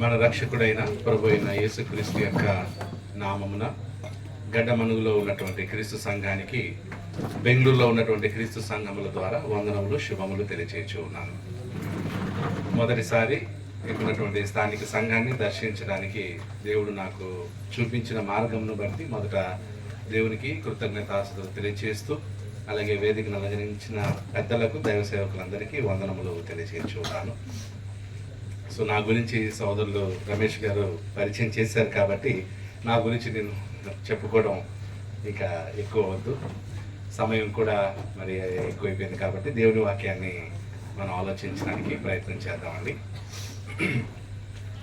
మన రక్షకుడైన ప్రభు అయిన యేసుక్రీస్తు యొక్క నామమున గడ్డమనుగులో ఉన్నటువంటి క్రీస్తు సంఘానికి బెంగళూరులో ఉన్నటువంటి క్రీస్తు సంఘముల ద్వారా వందనములు శుభములు తెలియచేయచ్చు ఉన్నాను. మొదటిసారి ఉన్నటువంటి స్థానిక సంఘాన్ని దర్శించడానికి దేవుడు నాకు చూపించిన మార్గంను బట్టి మొదట దేవునికి కృతజ్ఞతాస్తుతులు తెలియచేస్తూ, అలాగే వేదికను అలంకరించిన పెద్దలకు దైవ సేవకులందరికీ వందనములు తెలియచేయచ్చు ఉన్నాను. సో నా గురించి సోదరులు రమేష్ గారు పరిచయం చేశారు కాబట్టి నా గురించి నేను చెప్పుకోవడం ఇంకా ఎక్కువ వద్దు, సమయం కూడా మరి ఎక్కువైపోయింది కాబట్టి దేవుని వాక్యాన్ని మనం ఆలోచించడానికి ప్రయత్నం చేద్దామండి.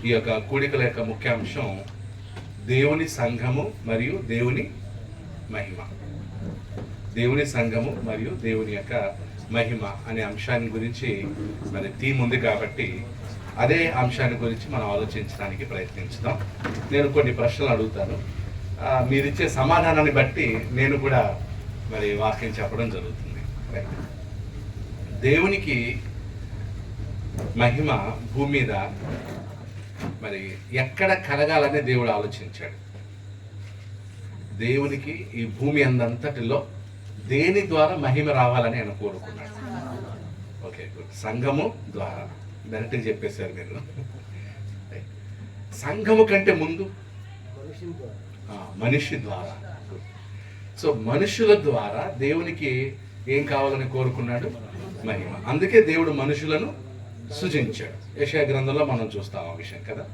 ఈ యొక్క కూడికల యొక్క ముఖ్యాంశం దేవుని సంఘము మరియు దేవుని మహిమ. దేవుని సంఘము మరియు దేవుని యొక్క మహిమ అనే అంశాన్ని గురించి మరి థీమ్ ఉంది కాబట్టి అదే అంశాన్ని గురించి మనం ఆలోచించడానికి ప్రయత్నించుదాం. నేను కొన్ని ప్రశ్నలు అడుగుతాను, మీరిచ్చే సమాధానాన్ని బట్టి నేను కూడా మరి వాక్యం చెప్పడం జరుగుతుంది. దేవునికి మహిమ భూమి మీద మరి ఎక్కడ కలగాలని దేవుడు ఆలోచించాడు. దేవునికి ఈ భూమి అందంతటిలో దేని ద్వారా మహిమ రావాలని ఆయన కోరుకున్నాడు. ఓకే, సంఘము ద్వారా డైరెక్ట్గా చెప్పేశారు మీరు. సంఘము కంటే ముందు మనిషి ద్వారా. సో మనుషుల ద్వారా దేవునికి ఏం కావాలని కోరుకున్నాడు? మహిమ. అందుకే దేవుడు మనుషులను సృజించాడు. యెషయా గ్రంథంలో మనం చూస్తాం ఆ విషయం కదా.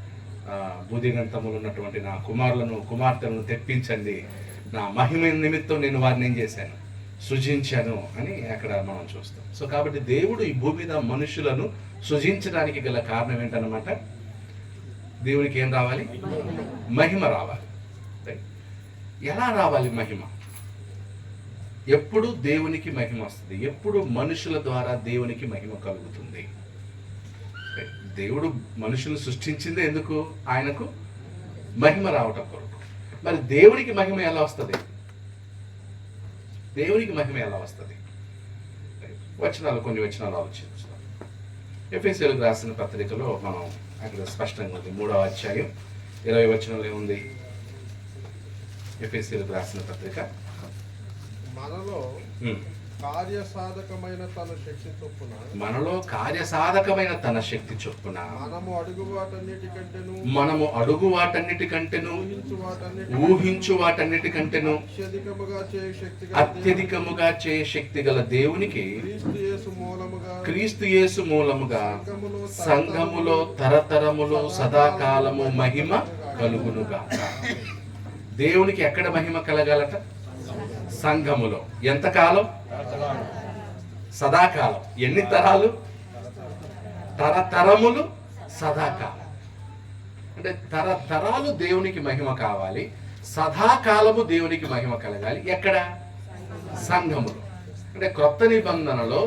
బుద్ధిగంతములు ఉన్నటువంటి నా కుమారులను కుమార్తెలను తెప్పించండి, నా మహిమ నిమిత్తం నేను వారిని ఏం చేశాను? సృజించాను అని అక్కడ మనం చూస్తాం. సో కాబట్టి దేవుడు ఈ భూమి మీద మనుషులను సృజించడానికి గల కారణం ఏంటన్నమాట? దేవునికి ఏం రావాలి? మహిమ రావాలి. ఎలా రావాలి మహిమ? ఎప్పుడు దేవునికి మహిమ వస్తుంది? ఎప్పుడు మనుషుల ద్వారా దేవునికి మహిమ కలుగుతుంది? దేవుడు మనుషులను సృష్టించిందే ఎందుకు? ఆయనకు మహిమ రావటం కొరకు. మరి దేవునికి మహిమ ఎలా వస్తుంది? దేవునికి మహిమ ఎలా వస్తుంది? కొన్ని వచనాలు ఆలోచిస్తాం. ఎఫెసీయులకు రాసిన పత్రికలో మనం అక్కడ స్పష్టంగా ఉంది. 3వ అధ్యాయం 20వ వచనంలో ఏముంది? ఎఫెసీయులకు రాసిన పత్రిక, మనలో కార్యసాధకమైన తన శక్తి చొప్పున మనము అడుగు వాటన్నిటికంటేను ఊహించు వాటన్నిటికంటేను అత్యధికముగా చేయ శక్తి గల దేవునికి క్రీస్తు యేసు మూలముగా సంఘములో తరతరములు సదాకాలము మహిమ కలుగునుగా. దేవునికి ఎక్కడ మహిమ కలగాలట? సంఘములో. ఎంతకాలం? సదాకాలం. ఎన్ని తరాలు? తరతరములు సదాకాలం. అంటే తరతరాలు దేవునికి మహిమ కావాలి, సదాకాలము దేవునికి మహిమ కలగాలి. ఎక్కడ? సంఘములో. అంటే క్రొత్త నిబంధనలో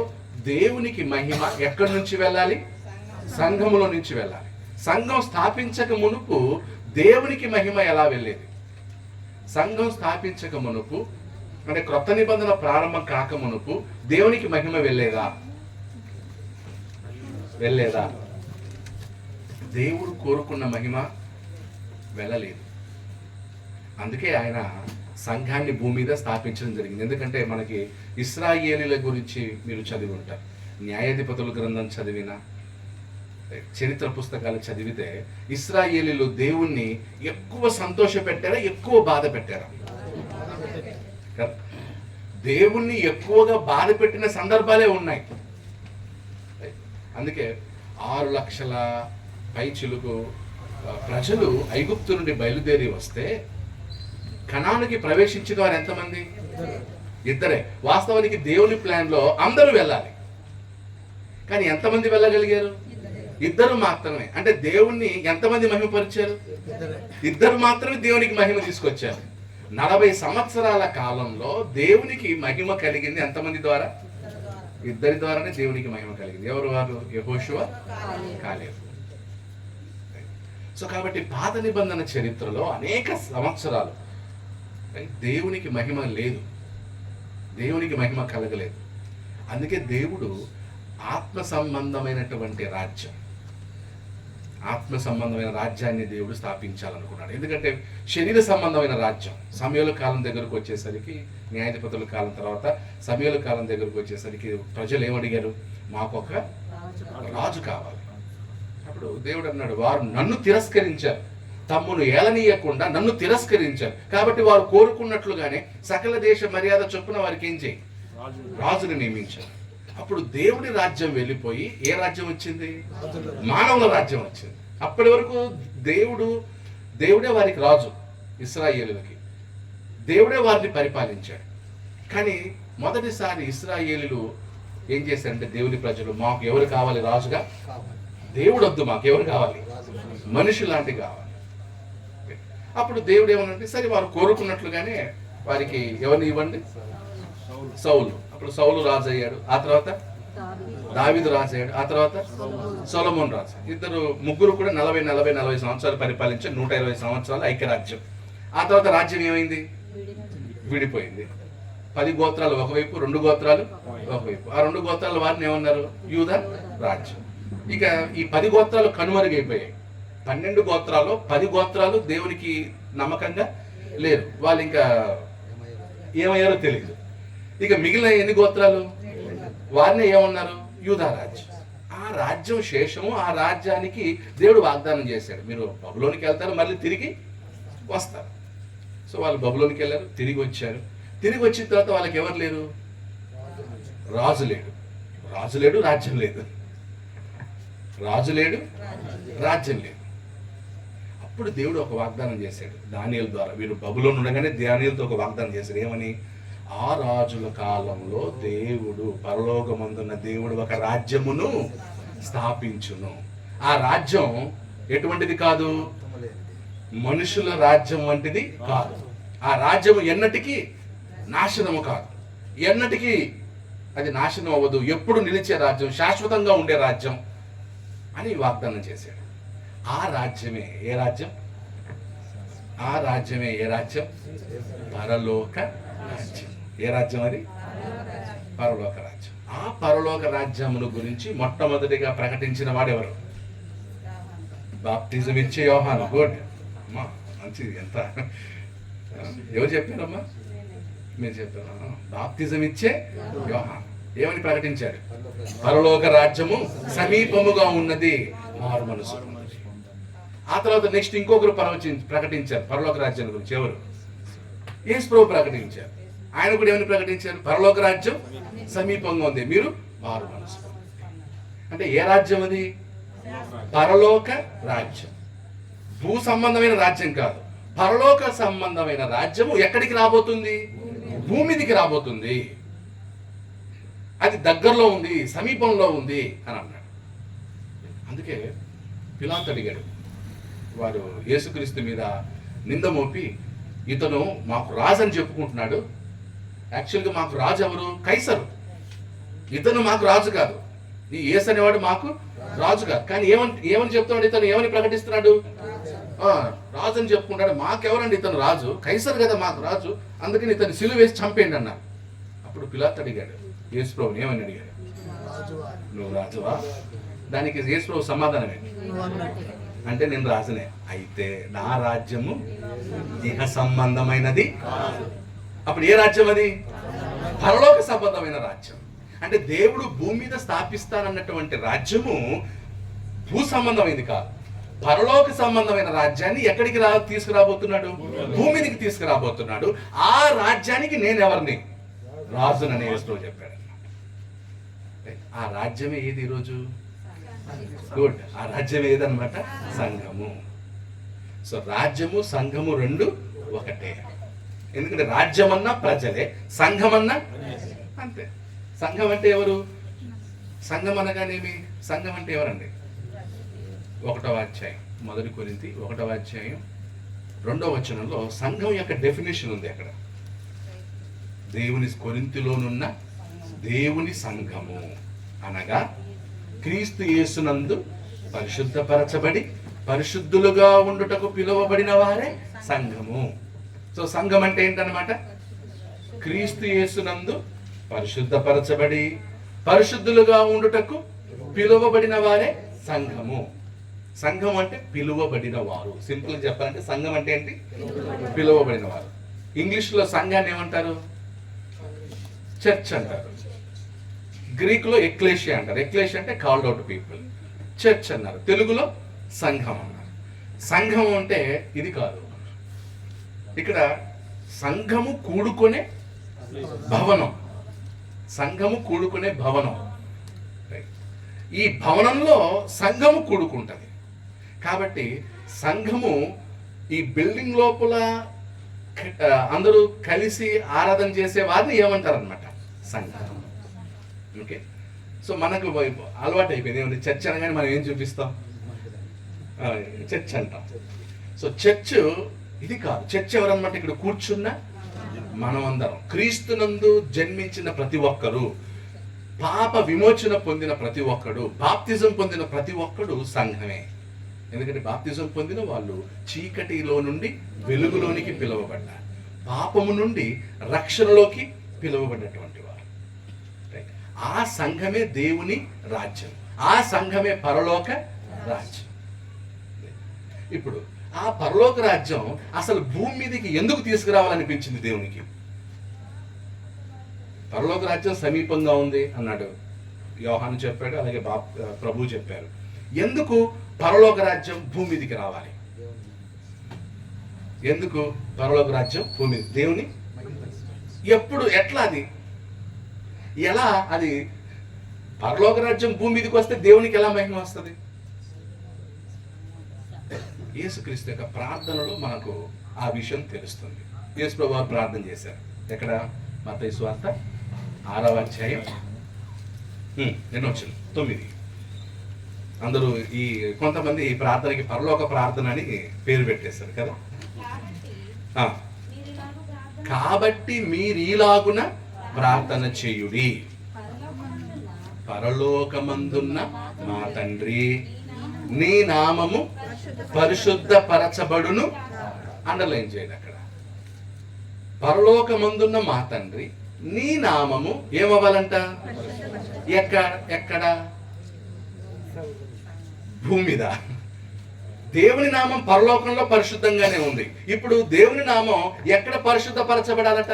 దేవునికి మహిమ ఎక్కడి నుంచి వెళ్ళాలి? సంఘములో నుంచి వెళ్ళాలి. సంఘం స్థాపించక మునుపు దేవునికి మహిమ ఎలా వెళ్ళేది? సంఘం స్థాపించక మునుపు అంటే క్రొత్త నిబంధన ప్రారంభం కాక మునుపు దేవునికి మహిమ వెళ్ళేదా? దేవుడు కోరుకున్న మహిమ వెళ్ళలేదు. అందుకే ఆయన సంఘాన్ని భూమి మీద స్థాపించడం జరిగింది. ఎందుకంటే మనకి ఇశ్రాయేలీల గురించి మీరు చదివి ఉంటారు. న్యాయాధిపతుల గ్రంథం చదివినా, చరిత్ర పుస్తకాలు చదివితే ఇశ్రాయేలీలు దేవుణ్ణి ఎక్కువ సంతోష పెట్టారా, ఎక్కువ బాధ పెట్టారా? దేవుణ్ణి ఎక్కువగా బాధ పెట్టిన సందర్భాలే ఉన్నాయి. అందుకే 6 లక్షల పైచిలుకు ప్రజలు ఐగుప్తు నుండి బయలుదేరి వస్తే కనానుకి ప్రవేశించిన వారు ఎంతమంది? ఇద్దరే. వాస్తవానికి దేవుని ప్లాన్లో అందరూ వెళ్ళాలి, కానీ ఎంతమంది వెళ్ళగలిగారు? ఇద్దరు మాత్రమే. అంటే దేవుణ్ణి ఎంతమంది మహిమపరిచారు? ఇద్దరు మాత్రమే దేవునికి మహిమ తీసుకొచ్చారు. 40 సంవత్సరాల కాలంలో దేవునికి మహిమ కలిగింది ఎంతమంది ద్వారా? ఇద్దరి ద్వారానే దేవునికి మహిమ కలిగింది. ఎవరు వారు? యెహోషువ, కాలేబు. సో కాబట్టి పాత నిబంధన చరిత్రలో అనేక సంవత్సరాలు దేవునికి మహిమ లేదు, దేవునికి మహిమ కలగలేదు. అందుకే దేవుడు ఆత్మ సంబంధమైనటువంటి రాజ్యం ఆత్మ సంబంధమైన రాజ్యాన్ని దేవుడు స్థాపించాలనుకున్నాడు. ఎందుకంటే శరీర సంబంధమైన రాజ్యం సమూయేలు కాలం దగ్గరకు వచ్చేసరికి, న్యాయాధిపతుల కాలం తర్వాత సమూయేలు కాలం దగ్గరకు వచ్చేసరికి ప్రజలు ఏమడిగారు? మాకు ఒక రాజు కావాలి. అప్పుడు దేవుడు అన్నాడు, వారు నన్ను తిరస్కరించారు, తమ్మును ఏలనీయకుండా నన్ను తిరస్కరించారు, కాబట్టి వారు కోరుకున్నట్లుగానే సకల దేశ మర్యాద చొప్పున వారికి ఏం చేయి, రాజుని నియమించారు. అప్పుడు దేవుడి రాజ్యం వెళ్ళిపోయి ఏ రాజ్యం వచ్చింది? మానవుల రాజ్యం వచ్చింది. అప్పటి వరకు దేవుడే వారికి రాజు, ఇశ్రాయేలులకి దేవుడే వారిని పరిపాలించాడు. కానీ మొదటిసారి ఇశ్రాయేలులు ఏం చేశారంటే, దేవుని ప్రజలు మాకు ఎవరు కావాలి రాజుగా? దేవుడు వద్దు, మాకు ఎవరు కావాలి? మనిషి లాంటి కావాలి. అప్పుడు దేవుడు ఏమనంటే, సరే వారు కోరుకున్నట్లుగానే వారికి ఎవరిని ఇవ్వండి? సౌలు. అప్పుడు సౌలు రాజు అయ్యాడు, ఆ తర్వాత దావీదు రాజు అయ్యాడు, ఆ తర్వాత సొలొమోను రాజు. ముగ్గురు కూడా 40 సంవత్సరాలు పరిపాలించారు, 120 సంవత్సరాలు ఐక్యరాజ్యం. ఆ తర్వాత రాజ్యం ఏమైంది? విడిపోయింది. 10 గోత్రాలు ఒకవైపు, 2 గోత్రాలు ఒకవైపు. ఆ 2 గోత్రాల వారిని ఏమన్నారు? యూదా రాజ్యం. ఇక ఈ 10 గోత్రాలు కనుమరుగైపోయాయి. 12 గోత్రాలు 10 గోత్రాలు దేవునికి నమ్మకంగా లేరు, వాళ్ళు ఇంకా ఏమయ్యారో తెలియదు. ఇక మిగిలిన ఎన్ని గోత్రాలు? వారిని ఏమన్నారు? యూదా రాజ్యం. ఆ రాజ్యం శేషము, ఆ రాజ్యానికి దేవుడు వాగ్దానం చేశాడు, మీరు బబులోనికి వెళ్తారు, మళ్ళీ తిరిగి వస్తారు. సో వాళ్ళు బబులోనికి వెళ్ళారు, తిరిగి వచ్చారు. తిరిగి వచ్చిన తర్వాత వాళ్ళకి ఎవరు లేరు? రాజు లేడు. రాజ్యం లేదు. రాజు లేడు, రాజ్యం లేదు. అప్పుడు దేవుడు ఒక వాగ్దానం చేశాడు దానియేలు ద్వారా. వీరు బబులోను ఉండగానే దానియేలుతో ఒక వాగ్దానం చేశాడు. ఏమని? ఆ రాజుల కాలంలో దేవుడు, పరలోకమందున్న దేవుడు ఒక రాజ్యమును స్థాపించును. ఆ రాజ్యం ఎటువంటిది కాదు? మనుషుల రాజ్యం వంటిది కాదు. ఆ రాజ్యము ఎన్నటికీ నాశనము కాదు, ఎన్నటికీ అది నాశనం అవ్వదు, ఎప్పుడు నిలిచే రాజ్యం, శాశ్వతంగా ఉండే రాజ్యం అని వాగ్దానం చేశాడు. ఆ రాజ్యమే ఏ రాజ్యం? ఆ రాజ్యమే ఏ రాజ్యం? పరలోక రాజ్యం. ఏ రాజ్యం అది? పరలోక రాజ్యం. ఆ పరలోక రాజ్యమును గురించి మొట్టమొదటిగా ప్రకటించిన వాడెవరు? బాప్టిజం ఇచ్చే యోహాను. గుడ్ అమ్మా, మంచిది. ఎంత ఎవరు చెప్పారమ్మా? మీరు చెప్పారు. బాప్టిజం ఇచ్చే యోహాను ఏమని ప్రకటించాడు? పరలోక రాజ్యము సమీపముగా ఉన్నది, మారు మనసు. ఆ తర్వాత నెక్స్ట్ ఇంకొకరు ప్రకటించారు పరలోక రాజ్యాన్ని గురించి. ఎవరు? యేసు ప్రభువు ప్రకటించారు. ఆయన కూడా ఏమని ప్రకటించారు? పరలోక రాజ్యం సమీపంగా ఉంది, మీరు మారు మనసు. అంటే ఏ రాజ్యం అది? పరలోక రాజ్యం. భూ సంబంధమైన రాజ్యం కాదు, పరలోక సంబంధమైన రాజ్యము ఎక్కడికి రాబోతుంది? భూమిదికి రాబోతుంది. అది దగ్గరలో ఉంది, సమీపంలో ఉంది అని అన్నాడు. అందుకే పిలాతు అడిగాడు, వారు యేసుక్రీస్తు మీద నింద మోపి, ఇతను మాకు రాజు అని చెప్పుకుంటున్నాడు, యాక్చువల్గా మాకు రాజు ఎవరు? కైసరు. ఇతను మాకు రాజు కాదు, ఈ యేసు అనేవాడు మాకు రాజు కాదు. కానీ ఏమని చెప్తున్నాడు? ఇతను ఏమని ప్రకటిస్తున్నాడు? రాజు అని చెప్పుకుంటాడు. మాకెవరండి ఇతను రాజు? కైసరు కదా మాకు రాజు, అందుకని ఇతను సిలువ వేసి చంపేయండి అన్నారు. అప్పుడు పిలాతు అడిగాడు యేసు ప్రభుని, ఏమని అడిగాడు? నువ్వు రాజువా? దానికి యేసు ప్రభు సమాధానం ఏంటి అంటే, నేను రాజునే, అయితే నా రాజ్యము ఇహ సంబంధమైనది. అప్పుడు ఏ రాజ్యం అది? పరలోక సంబంధమైన రాజ్యం. అంటే దేవుడు భూమి మీద స్థాపిస్తానన్నటువంటి రాజ్యము భూ సంబంధమైనది కాదు, పరలోక సంబంధమైన రాజ్యాన్ని ఎక్కడికి తీసుకురాబోతున్నాడు? భూమికి తీసుకురాబోతున్నాడు. ఆ రాజ్యానికి నేను ఎవరిని? రాజునని యేసు చెప్పాడు. ఆ రాజ్యమే ఏది ఈరోజు? గుడ్. ఆ రాజ్యం ఏదన్నమాట? సంఘము. సో రాజ్యము సంఘము రెండు ఒకటే. ఎందుకంటే రాజ్యం అన్నా ప్రజలే, సంఘం అన్నా అంతే. సంఘం అంటే ఎవరు? సంఘం అనగానేమి? సంఘం అంటే ఎవరండి? 1వ అధ్యాయం, 1 కొరింథీ 1వ అధ్యాయం 2వ వచనంలో సంఘం యొక్క డెఫినేషన్ ఉంది. అక్కడ కొరింథీలోనున్న దేవుని సంఘము అనగా క్రీస్తు యేసునందు పరిశుద్ధపరచబడి పరిశుద్ధులుగా ఉండుటకు పిలువబడిన వారే సంఘము. సో సంఘం అంటే ఏంటన్నమాట? క్రీస్తు యేసునందు పరిశుద్ధపరచబడి పరిశుద్ధులుగా ఉండుటకు పిలువబడిన వారే సంఘము. సంఘం అంటే పిలువబడిన వారు. సింపుల్గా చెప్పాలంటే సంఘం అంటే ఏంటి? పిలువబడిన వారు. ఇంగ్లీష్లో సంఘాన్ని ఏమంటారు? చర్చ్ అంటారు. గ్రీకులో ఎక్లేషియా అంటారు. ఎక్లేషియా అంటే కాల్డ్ అవుట్ పీపుల్. చర్చ్ అన్నారు. తెలుగులో సంఘం అన్నారు. సంఘం అంటే ఇది కాదు, ఇక్కడ సంఘము కూడుకునే భవనం. సంఘము కూడుకునే భవనం. ఈ భవనంలో సంఘము కూడుకుంటుంది. కాబట్టి సంఘము ఈ బిల్డింగ్ లోపల అందరూ కలిసి ఆరాధన చేసే వారిని ఏమంటారనమాట? సంఘం. ఓకే, సో మనకు అలవాటు అయిపోయింది. ఏమంటే చర్చ్ అనగానే మనం ఏం చూపిస్తాం? చర్చ్ అంటాం. సో చర్చ్ ఇది కాదు. చర్చ్ ఎవరన్నమాట? ఇక్కడ కూర్చున్న మనం అందరం, క్రీస్తునందు జన్మించిన ప్రతి ఒక్కరు, పాప విమోచన పొందిన ప్రతి ఒక్కడు, బాప్తిజం పొందిన ప్రతి ఒక్కడు సంఘమే. ఎందుకంటే బాప్తిజం పొందిన వాళ్ళు చీకటిలో నుండి వెలుగులోనికి పిలువబడ్డారు, పాపము నుండి రక్షణలోకి పిలువబడినటువంటి వారు. ఆ సంఘమే దేవుని రాజ్యం, ఆ సంఘమే పరలోక రాజ్యం. ఇప్పుడు ఆ పరలోక రాజ్యం అసలు భూమి మీదకి ఎందుకు తీసుకురావాలనిపించింది దేవునికి? పరలోక రాజ్యం సమీపంగా ఉంది అన్నాడు యోహాను చెప్పాడు, అలాగే ప్రభు చెప్పారు. ఎందుకు పరలోక రాజ్యం భూమి మీదకి రావాలి? ఎందుకు పరలోక రాజ్యం భూమి మీద? దేవుని ఎప్పుడు, ఎట్లా, అది ఎలా? అది పరలోక రాజ్యం భూమి మీదకి వస్తే దేవునికి ఎలా మహిమ వస్తుంది? యేసుక్రీస్తు యొక్క ప్రార్థనలో మనకు ఆ విషయం తెలుస్తుంది. యేసు ప్రభు వారు ప్రార్థన చేశారు. ఎక్కడ? మత్తయి సువార్త 6వ అధ్యాయం ఎన్నో వచ్చింది? 9. అందరూ ఈ కొంతమంది ఈ ప్రార్థనకి పరలోక ప్రార్థన అని పేరు పెట్టేశారు కదా. కాబట్టి మీరు ఈలాగున ప్రార్థన చేయుడి. పరలోకమందున్న మా తండ్రి, నీ నామము పరిశుద్ధపరచబడును. అండర్లైన్ చేయండి అక్కడ. పరలోకమందున్న మా తండ్రి, నీ నామము ఏమవ్వాలంట? ఎక్కడ? భూమి మీద. దేవుని నామం పరలోకంలో పరిశుద్ధంగానే ఉంది. ఇప్పుడు దేవుని నామం ఎక్కడ పరిశుద్ధపరచబడాలట?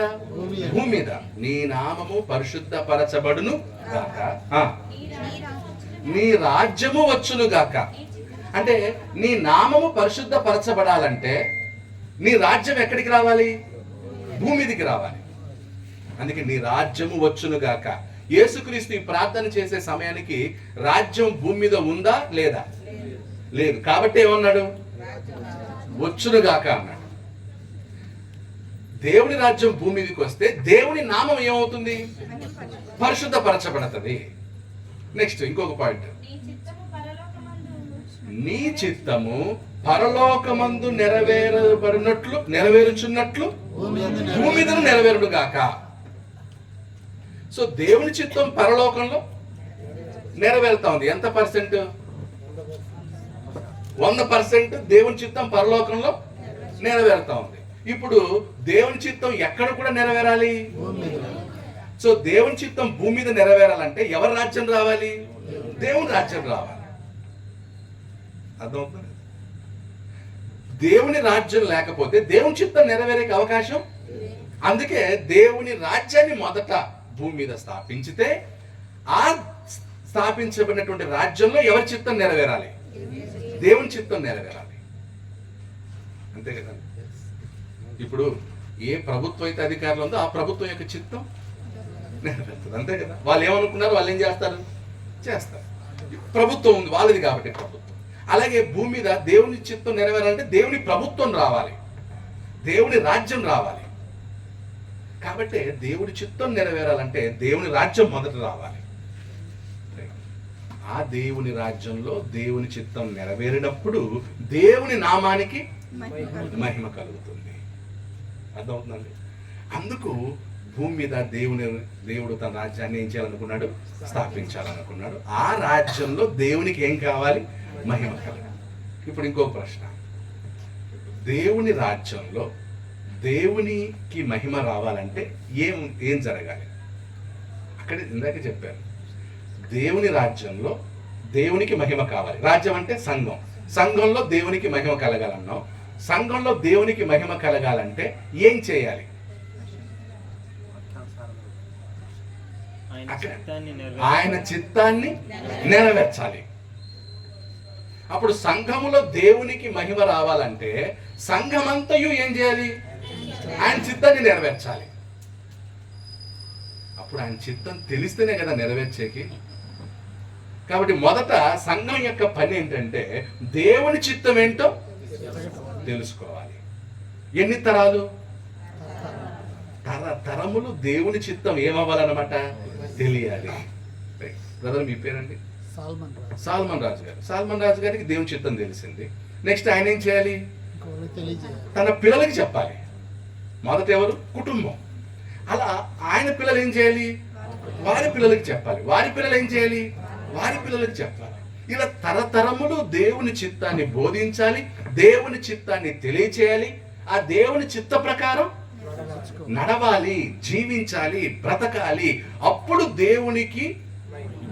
భూమి మీద. నీ నామము పరిశుద్ధపరచబడును గాక, నీ రాజ్యము వచ్చును గాక. అంటే నీ నామము పరిశుద్ధపరచబడాలంటే నీ రాజ్యం ఎక్కడికి రావాలి? భూమి మీదకి రావాలి. అందుకే నీ రాజ్యము వచ్చును గాక. యేసుక్రీస్తు ఈ ప్రార్థన చేసే సమయానికి రాజ్యం భూమి మీద ఉందా లేదా? లేదు. కాబట్టి ఏమన్నాడు? వచ్చును గాక అన్నాడు. దేవుని రాజ్యం భూమి మీదకి వస్తే దేవుని నామం ఏమవుతుంది? పరిశుద్ధపరచబడుతుంది. నెక్స్ట్ ఇంకొక పాయింట్, నీ చిత్తము పరలోకమందు నెరవేరుచున్నట్లు భూమి మీద నెరవేరుడు గాక. సో దేవుని చిత్తం పరలోకంలో నెరవేరుతా ఉంది. ఎంత పర్సెంట్? 100% దేవుని చిత్తం పరలోకంలో నెరవేరుతా ఉంది. ఇప్పుడు దేవుని చిత్తం ఎక్కడ కూడా నెరవేరాలి? సో దేవుని చిత్తం భూమి మీద నెరవేరాలంటే ఎవరి రాజ్యం రావాలి? దేవుని రాజ్యం రావాలి. అర్థమవుతుంది? దేవుని రాజ్యం లేకపోతే దేవుని చిత్తం నెరవేరే అవకాశం. అందుకే దేవుని రాజ్యాన్ని మొదట భూమి మీద స్థాపించితే ఆ స్థాపించబడినటువంటి రాజ్యంలో ఎవరి చిత్తం నెరవేరాలి? దేవుని చిత్తం నెరవేరాలి. అంతే కదా. ఇప్పుడు ఏ ప్రభుత్వం అయితే అధికారులు ఉందో ఆ ప్రభుత్వం యొక్క చిత్తం నెరవేరుతుంది. అంతే కదా. వాళ్ళు ఏమనుకున్నారు, వాళ్ళు ఏం చేస్తారు? ప్రభుత్వం ఉంది వాళ్ళది కాబట్టి ప్రభుత్వం. అలాగే భూమి మీద దేవుని చిత్తం నెరవేరాలంటే దేవుని ప్రభుత్వం రావాలి, దేవుని రాజ్యం రావాలి. కాబట్టి దేవుని చిత్తం నెరవేరాలంటే దేవుని రాజ్యం మొదట రావాలి. ఆ దేవుని రాజ్యంలో దేవుని చిత్తం నెరవేరినప్పుడు దేవుని నామానికి మహిమ కలుగుతుంది. అర్థమవుతుందండి? అందుకు భూమి మీద దేవుడు తన రాజ్యాన్ని ఏం చేయాలనుకున్నాడు? స్థాపించాలనుకున్నాడు. ఆ రాజ్యంలో దేవునికి ఏం కావాలి? మహిమ కలగాలి. ఇప్పుడు ఇంకో ప్రశ్న, దేవుని రాజ్యంలో దేవునికి మహిమ రావాలంటే ఏం జరగాలి? అక్కడ ఇందాక చెప్పారు, దేవుని రాజ్యంలో దేవునికి మహిమ కావాలి. రాజ్యం అంటే సంఘం. సంఘంలో దేవునికి మహిమ కలగాలన్నావు. సంఘంలో దేవునికి మహిమ కలగాలంటే ఏం చేయాలి? ఆయన చిత్తాన్ని నెరవేర్చాలి. అప్పుడు సంఘములో దేవునికి మహిమ రావాలంటే సంఘమంతయు ఏం చేయాలి? ఆయన చిత్తాన్ని నెరవేర్చాలి. అప్పుడు ఆయన చిత్తం తెలిస్తేనే కదా నెరవేర్చేకి. కాబట్టి మొదట సంఘం యొక్క పని ఏంటంటే దేవుని చిత్తం ఏంటో తెలుసుకోవాలి. ఎన్ని తరాలు? తరములు దేవుని చిత్తం ఏమవ్వాలన్నమాట తెలియాలి. బ్రదర్ మీ పేరండి? సాల్మన్ రాజు గారు. సాల్మన్ రాజు గారికి దేవుని చిత్తం తెలిసింది. నెక్స్ట్ ఆయన ఏం చేయాలి? తన పిల్లలకి చెప్పాలి. మొదట ఎవరు? కుటుంబం. అలా ఆయన పిల్లలు ఏం చేయాలి? వారి పిల్లలకి చెప్పాలి. వారి పిల్లలు ఏం చేయాలి? వారి పిల్లలకి చెప్పాలి. ఇలా తరతరములు దేవుని చిత్తాన్ని బోధించాలి, దేవుని చిత్తాన్ని తెలియచేయాలి. ఆ దేవుని చిత్త ప్రకారం నడవాలి, జీవించాలి, బ్రతకాలి. అప్పుడు దేవునికి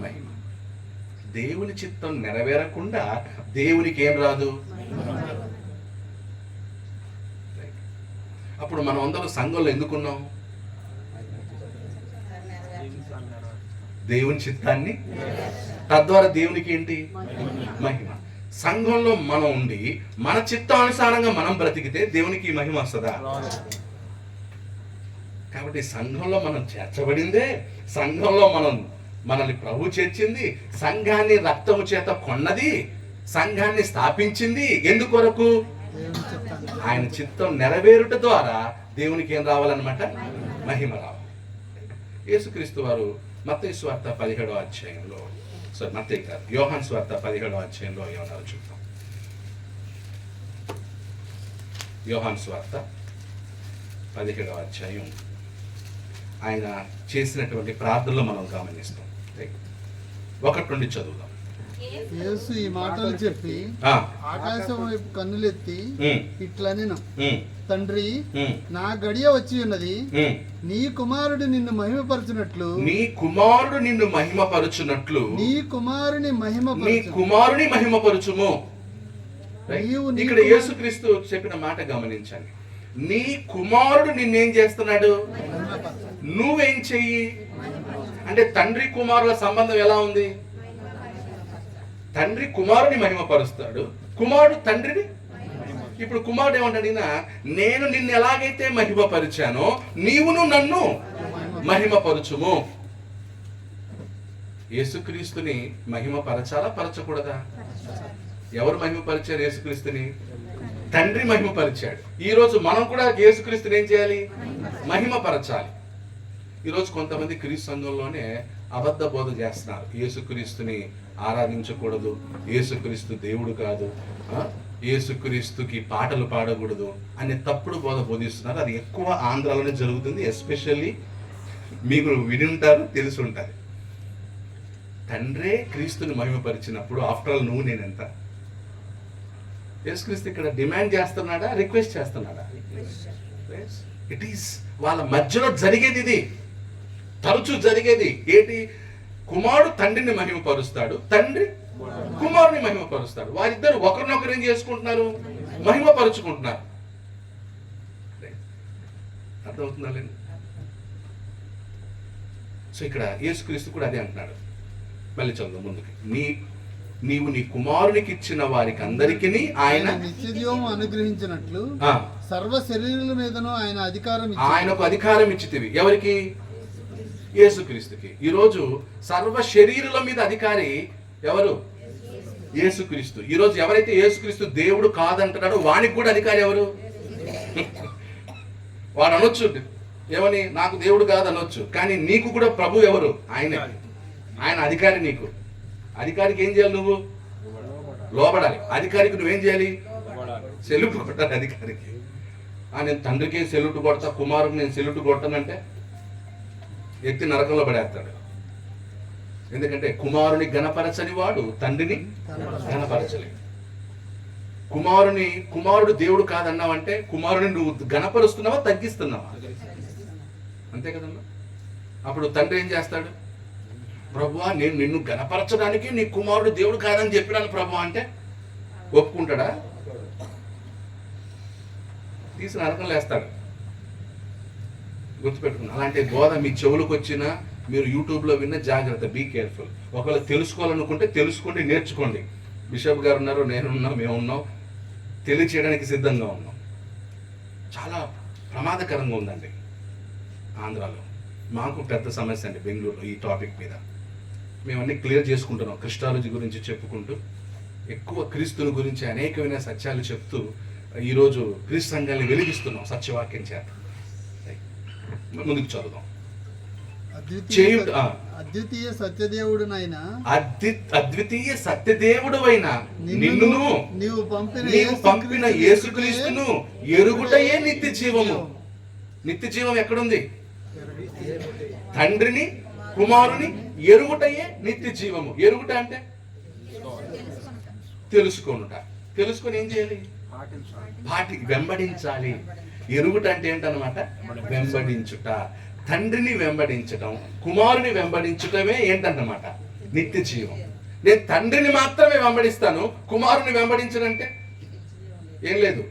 మహిమ. దేవుని చిత్తం నెరవేరకుండా దేవునికి ఏం రాదు. అప్పుడు మనం అందరం సంఘంలో ఎందుకున్నాం? దేవుని చిత్తాన్ని, తద్వారా దేవునికి ఏంటి? మహిమ. సంఘంలో మనం ఉండి మన చిత్తానుసారంగా మనం బ్రతికితే దేవునికి మహిమ వస్తుందా? కాబట్టి సంఘంలో మనం చేర్చబడిందే, సంఘంలో మనల్ని ప్రభు చేర్చింది, సంఘాన్ని రక్తము చేత కొన్నది, సంఘాన్ని స్థాపించింది. ఎందుకొరకు? ఆయన చిత్తం నెరవేరుట ద్వారా దేవునికి ఏం రావాలన్నమాట? మహిమ రావాలి. యేసుక్రీస్తు వారు మత్తయి సువార్త 17వ అధ్యాయంలో, మత్తయి కాదు, యోహాను సువార్త 17వ అధ్యాయంలో ఏమన్నారో చూద్దాం. యోహాను సువార్త 17వ అధ్యాయం ఆయన చేసినటువంటి ప్రార్థనలో మనం గమనిస్తాం. 1 నుండి చదువుదాం. యేసు ఈ మాటలు చెప్పి ఆకాశం వైపు కన్నులెత్తి ఇట్లనెను, తండ్రి, నా గడియ వచ్చి ఉన్నది. నీ కుమారుడు నిన్ను మహిమపరచునట్లు, నీ కుమారుడు నిన్ను మహిమపరచునట్లు, నీ కుమారుని మహిమపరచుము. ఇక్కడ యేసుక్రీస్తు చెప్పిన మాట గమనించండి. నీ కుమారుడు నిన్నేం చేస్తున్నాడు? నువ్వేం చెయ్యి అంటే తండ్రి కుమారుల సంబంధం ఎలా ఉంది? తండ్రి కుమారుని మహిమపరుస్తాడు, కుమారుడు తండ్రిని. ఇప్పుడు కుమారుడు ఏమంటాడినా, నేను నిన్ను ఎలాగైతే మహిమపరిచానో నీవును నన్ను మహిమపరచుము. యేసుక్రీస్తుని మహిమపరచాలా, పరచకూడదా? ఎవరు మహిమపరిచారు యేసుక్రీస్తుని? తండ్రి మహిమపరిచాడు. ఈరోజు మనం కూడా యేసుక్రీస్తుని ఏం చేయాలి? మహిమపరచాలి. ఈరోజు కొంతమంది క్రీస్తు సంఘంలోనే అబద్ధ బోధ చేస్తున్నారు. యేసుక్రీస్తుని ఆరాధించకూడదు, యేసుక్రీస్తు దేవుడు కాదు, యేసుక్రీస్తుకి పాటలు పాడకూడదు అనే తప్పుడు బోధ బోధిస్తున్నారు. అది ఎక్కువ ఆంధ్రాలోనే జరుగుతుంది. ఎస్పెషల్లీ మీకు విని ఉంటారు, తెలిసి ఉంటుంది. తండ్రే క్రీస్తుని మహిమపరిచినప్పుడు ఆఫ్టర్ ఆల్ నువ్వు నేనెంత? యేసుక్రీస్తు ఇక్కడ డిమాండ్ చేస్తున్నాడా, రిక్వెస్ట్ చేస్తున్నాడా? ఇట్ ఈస్ వాళ్ళ మధ్యలో జరిగేది ఇది, తరచూ జరిగేది ఏంటి? కుమారుడు తండ్రిని మహిమపరుస్తాడు, తండ్రి కుమారుని మహిమపరుస్తాడు. వారిద్దరు ఒకరినొకరు ఏం చేసుకుంటున్నారు? మహిమపరుచుకుంటున్నారు. అర్థమవుతుందా లేదు? సో ఇక్కడ యేసుక్రీస్తు కూడా అదే అంటున్నాడు. మళ్ళీ చదువు ముందుకి. నీవు నీ కుమారునికి ఇచ్చిన వారికి అందరికీ ఆయన నిత్యజీవం అనుగ్రహించినట్లు సర్వ శరీరుల మీదను ఆయనకు అధికారం ఇచ్చితివి. ఎవరికి? యేసుక్రీస్తుకి. ఈరోజు సర్వ శరీరుల మీద అధికారి ఎవరు? యేసుక్రీస్తు. ఈరోజు ఎవరైతే యేసుక్రీస్తు దేవుడు కాదంటున్నాడో వానికి కూడా అధికారి ఎవరు? వాడు అనొచ్చు ఏమని, నాకు దేవుడు కాదు అనొచ్చు, కానీ నీకు కూడా ప్రభు ఎవరు? ఆయన అధికారి. నీకు అధికారికి ఏం చేయాలి? నువ్వు లోబడాలి. అధికారికి నువ్వేం చేయాలి? సెల్యూట్ కొట్టాలి అధికారికి. నేను తండ్రికి సెల్యూట్ కొడతా, కుమారుడికి నేను సెల్యూట్ కొట్టానంటే ఎత్తి నరకంలో పడేస్తాడు. ఎందుకంటే కుమారుని గణపరచని వాడు తండ్రిని గణపరచలేడు. కుమారుడు దేవుడు కాదన్నావంటే కుమారుని నువ్వు గణపరుస్తున్నావా, తగ్గిస్తున్నావా? అంతే కదమ్మా. అప్పుడు తండ్రి ఏం చేస్తాడు? ప్రభువా, నేను నిన్ను గణపరచడానికి నీ కుమారుడు దేవుడు కాదని చెప్పినాను ప్రభు అంటే ఒప్పుకుంటాడా? తీసి నరకం లేస్తాడు. గుర్తుపెట్టుకుని అలాంటి బోధ మీ చెవులకు వచ్చినా, మీరు యూట్యూబ్లో విన్న జాగ్రత్త, బీ కేర్ఫుల్. ఒకవేళ తెలుసుకోవాలనుకుంటే తెలుసుకోండి, నేర్చుకోండి. బిషప్ గారు ఉన్నారు, నేనున్నాం, మేమున్నాం, తెలియచేయడానికి సిద్ధంగా ఉన్నాం. చాలా ప్రమాదకరంగా ఉందండి ఆంధ్రాలో. మాకు పెద్ద సమస్య అండి బెంగళూరులో ఈ టాపిక్ మీద. మేమన్నీ క్లియర్ చేసుకుంటున్నాం, క్రిస్టాలజీ గురించి చెప్పుకుంటూ, ఎక్కువ క్రీస్తుని గురించి అనేకమైన సత్యాలు చెప్తూ ఈరోజు క్రీస్తు సంఘాన్ని వెలిగిస్తున్నాం సత్యవాక్యం చేత. ముందుకు చదువుదాం. అద్వితీయ సత్యదేవుడునైనా అద్వితీయ సత్యదేవుడువైన నిన్నును నీవు పంపిన యేసుక్రీస్తును ఎరుగుటయే నిత్య జీవము. నిత్య జీవం ఎక్కడుంది? తండ్రిని కుమారుని ఎరుగుటయే నిత్య జీవము. ఎరుగుట అంటే తెలుసుకొనుట. తెలుసుకొని ఏం చేయాలి? వెంబడించాలి. ఎరుగుట అంటే ఏంటన్నమాట? వెంబడించుట. తండ్రిని వెంబడించటం, కుమారుని వెంబడించటమే ఏంటన్నమాట? నిత్య జీవం. నేను తండ్రిని మాత్రమే వెంబడిస్తాను, కుమారుని వెంబడించనంటే ఏం లేదు.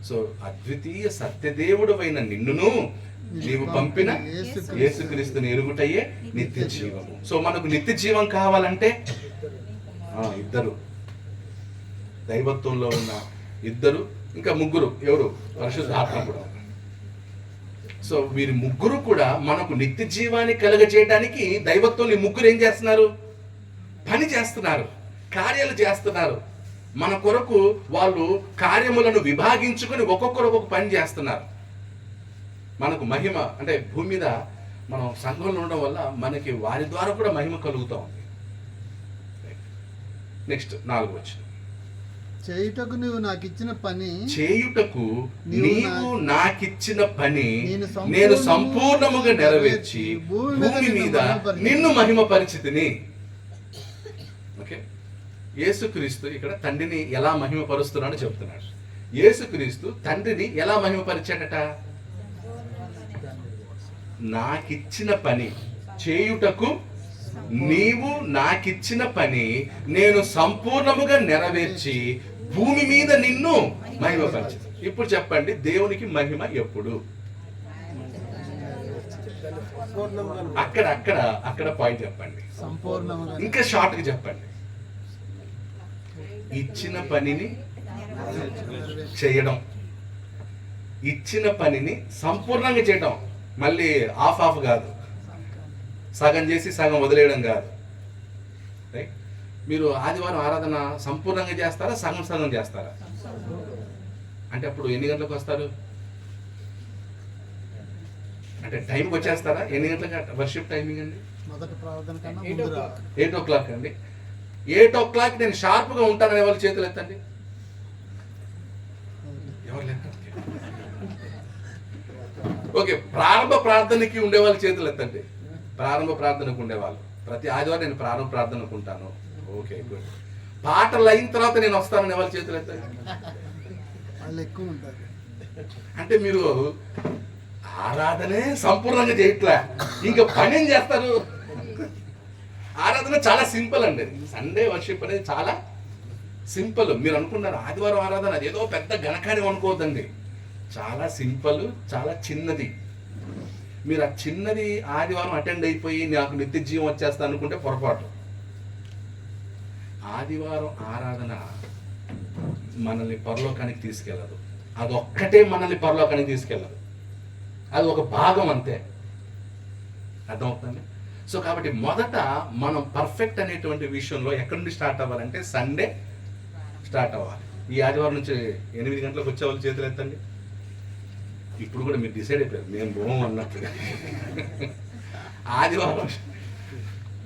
సో అద్వితీయ సత్యదేవుడు అయిన నిన్నును నీవు పంపిన యేసుక్రీస్తుని ఎరుగుటయే నిత్య జీవము. సో మనకు నిత్య జీవం కావాలంటే ఇద్దరు, దైవత్వంలో ఉన్న ఇద్దరు, ఇంకా ముగ్గురు. ఎవరు? పరిశుద్ధాత్మ కూడా. సో వీరి ముగ్గురు కూడా మనకు నిత్య జీవాన్ని కలుగజేయడానికి దైవత్వం ఈ ముగ్గురు ఏం చేస్తున్నారు? పని చేస్తున్నారు, కార్యాలు చేస్తున్నారు. మన కొరకు వాళ్ళు కార్యములను విభాగించుకొని ఒక్కొక్కరు ఒక్కొక్క పని చేస్తున్నారు. మనకు మహిమ అంటే భూమి మీద మనం సంఘంలో ఉండడం వల్ల మనకి వారి ద్వారా కూడా మహిమ కలుగుతూ ఉంది. నెక్స్ట్ 4వ వచనం. చేయుటకు నీవు నాకిచ్చిన పని నేను సంపూర్ణముగా నెరవేర్చి భూమి మీద నిన్ను మహిమపరిచితిని. ఓకే, యేసుక్రీస్తు ఇక్కడ తండ్రిని ఎలా మహిమపరుస్తున్నాడో చెప్తున్నాడు. యేసుక్రీస్తు తండ్రిని ఎలా మహిమపరిచాడట? నాకిచ్చిన పని చేయుటకు నీవు నాకిచ్చిన పని నేను సంపూర్ణముగా నెరవేర్చి భూమి మీద నిన్ను మహిమపరిచి. ఇప్పుడు చెప్పండి, దేవునికి మహిమ ఎప్పుడు? అక్కడ పాయింట్ చెప్పండి, ఇంకా షార్ట్ గా చెప్పండి. ఇచ్చిన పనిని చేయడం, ఇచ్చిన పనిని సంపూర్ణంగా చేయడం. మళ్ళీ ఆఫ్ కాదు, సగం చేసి సగం వదిలేయడం కాదు. రైట్? మీరు ఆదివారం ఆరాధన సంపూర్ణంగా చేస్తారా, సగం సగం చేస్తారా? అంటే అప్పుడు ఎన్ని గంటలకు వస్తారు? అంటే టైంకి వచ్చేస్తారా? ఎన్ని గంటలకు వర్షిప్ టైమింగ్ అండి? 8 o'clock అండి. 8 o'clock నేను షార్ప్గా ఉంటానని ఎవరు చేతులు ఎత్తండి. ఎవరు లేదు. ఓకే, ప్రారంభ ప్రార్థనకి ఉండేవాళ్ళు చేతులు ఎత్తండి. ప్రారంభ ప్రార్థనకు ఉండేవాళ్ళు. ప్రతి ఆదివారం నేను ప్రారంభ ప్రార్థనకు ఉంటాను. Okay, good. పాటలు అయిన తర్వాత నేను వస్తానని ఎవరు చేతులు ఎత్తండి. అంటే మీరు ఆరాధనే సంపూర్ణంగా చేయట్లే, ఇంకా పని ఏం చేస్తారు? ఆరాధన చాలా సింపుల్ అండి. సండే వర్షిప్ అనేది చాలా సింపుల్. మీరు అనుకున్నారు ఆదివారం ఆరాధన అదేదో పెద్ద ఘనకార్యం అనుకోవద్దండి. చాలా సింపుల్, చాలా చిన్నది. మీరు ఆ చిన్నది ఆదివారం అటెండ్ అయిపోయి నాకు నిత్య జీవం వచ్చేస్తా అనుకుంటే పొరపాటు. ఆదివారం ఆరాధన మనల్ని పరలోకానికి తీసుకెళ్ళదు. అదొక్కటే మనల్ని పరలోకానికి తీసుకెళ్ళదు. అది ఒక భాగం అంతే. అర్థమవుతుంది? సో కాబట్టి మొదట మనం పర్ఫెక్ట్ అనేటువంటి విషయంలో ఎక్కడి నుండి స్టార్ట్ అవ్వాలంటే సండే స్టార్ట్ అవ్వాలి. ఈ ఆదివారం నుంచి 8 గంటలకు వచ్చేవాళ్ళు చేతులు ఎత్తండి. ఇప్పుడు కూడా మీరు డిసైడ్ అయిపోయారు మేము పోము అన్నట్టుగా. ఆదివారం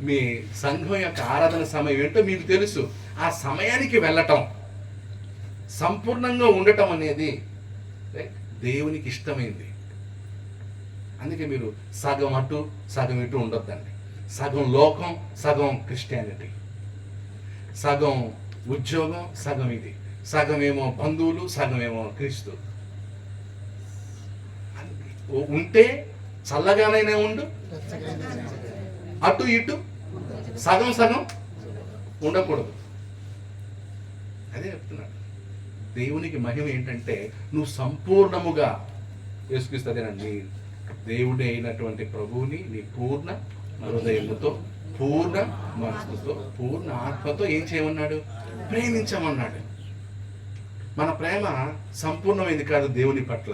మీ సంఘం యొక్క ఆరాధన సమయం ఏంటో మీకు తెలుసు. ఆ సమయానికి వెళ్ళటం, సంపూర్ణంగా ఉండటం అనేది దేవునికి ఇష్టమైంది. అందుకే మీరు సగం అటు సగం ఇటు ఉండొద్దండి. సగం లోకం, సగం క్రిస్టియానిటీ, సగం ఉద్యోగం, సగం ఇది, సగం ఏమో బంధువులు, సగం ఏమో క్రీస్తు. ఉంటే చల్లగానైనా ఉండు, అటు ఇటు సగం సగం ఉండకూడదు. అదే చెప్తున్నాడు. దేవునికి మహిమ ఏంటంటే నువ్వు సంపూర్ణముగా యేసుక్రీస్తుదేనండి, దేవుడే అయినటువంటి ప్రభువుని నీ పూర్ణ హృదయముతో, పూర్ణ మనసుతో, పూర్ణ ఆత్మతో ఏం చేయమన్నాడు? ప్రేమించమన్నాడు. మన ప్రేమ సంపూర్ణమైంది కాదు దేవుని పట్ల.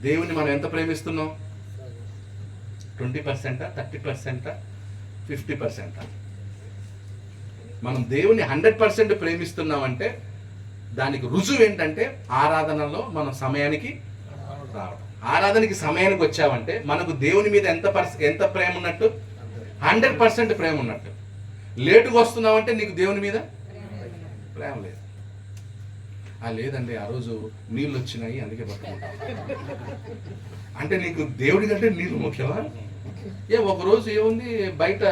దేవుని మనం ఎంత ప్రేమిస్తున్నాం? 20%, 30%, 50%? మనం దేవుని 100% ప్రేమిస్తున్నామంటే దానికి రుజువు ఏంటంటే ఆరాధనలో మనం సమయానికి రావడం. ఆరాధనకి సమయానికి వచ్చావంటే మనకు దేవుని మీద ఎంత ప్రేమ ఉన్నట్టు? 100% ప్రేమ ఉన్నట్టు. లేటుగా వస్తున్నావంటే నీకు దేవుని మీద ప్రేమ లేదు. లేదండి ఆ రోజు నీళ్ళు వచ్చినాయి అందుకే పట్టుకుంటాం అంటే నీకు దేవుడి కంటే నీళ్ళు ముఖ్యమా? ఒకరోజు ఏముంది, బయట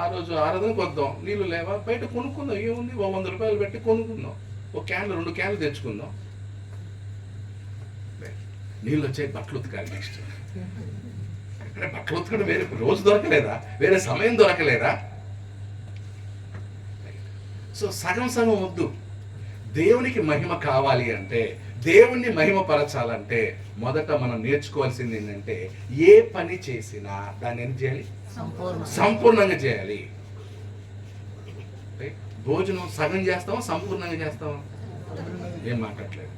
ఆ రోజు ఆరాధనకు వద్దాం, నీళ్ళు లేవా, బయట కొనుక్కుందాం, ఏముంది, 100 రూపాయలు పెట్టి కొనుక్కుందాం, 1 క్యాన్లు 2 క్యాన్లు తెచ్చుకుందాం. నీళ్ళు వచ్చాయి, బట్టలు ఉతకాలి నెక్స్ట్. అంటే బట్టలు ఉతకడం వేరే రోజు దొరకలేదా? వేరే సమయం దొరకలేదా? సో సగం సగం వద్దు. దేవునికి మహిమ కావాలి అంటే, దేవుణ్ణి మహిమపరచాలంటే మొదట మనం నేర్చుకోవాల్సింది ఏంటంటే ఏ పని చేసినా దాన్ని ఏం చేయాలి? సంపూర్ణంగా చేయాలి. భోజనం సగం చేస్తామా సంపూర్ణంగా చేస్తామా? ఏం మాట్లాడలేదు.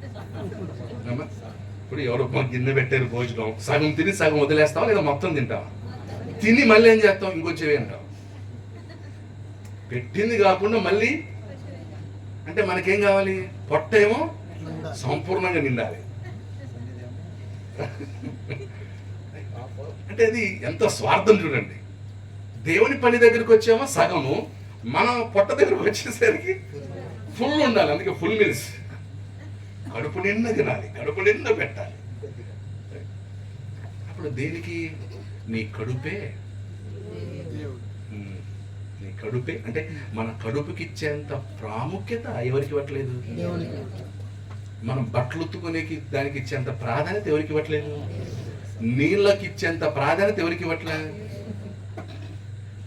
ఇప్పుడు ఎవరు గిన్నె పెట్టారు భోజనం, సగం తిని సగం వదిలేస్తావా లేదా మొత్తం తింటావా? తిని మళ్ళీ ఏం చేస్తాం? ఇంకొచ్చేవి అంటాం. పెట్టింది కాకుండా మళ్ళీ అంటే మనకేం కావాలి? పొట్ట ఏమో సంపూర్ణంగా నిండాలి. అంటే అది ఎంత స్వార్థం చూడండి. దేవుని పని దగ్గరికి వచ్చామో సగము, మన పొట్ట దగ్గరకు వచ్చేసరికి ఫుల్ ఉండాలి. అందుకే ఫుల్ మీల్స్. కడుపు నిండా తినాలి, కడుపు నిండా పెట్టాలి. అప్పుడు దేనికి? నీ కడుపే. నీ కడుపే అంటే మన కడుపుకి ఇచ్చేంత ప్రాముఖ్యత ఎవరికి ఇవ్వట్లేదు? మనం బట్టలు ఉత్తుకునేకి దానికి ఇచ్చేంత ప్రాధాన్యత ఎవరికి ఇవ్వట్లేదు? నీళ్ళకి ఇచ్చేంత ప్రాధాన్యత ఎవరికి ఇవ్వట్లేదు?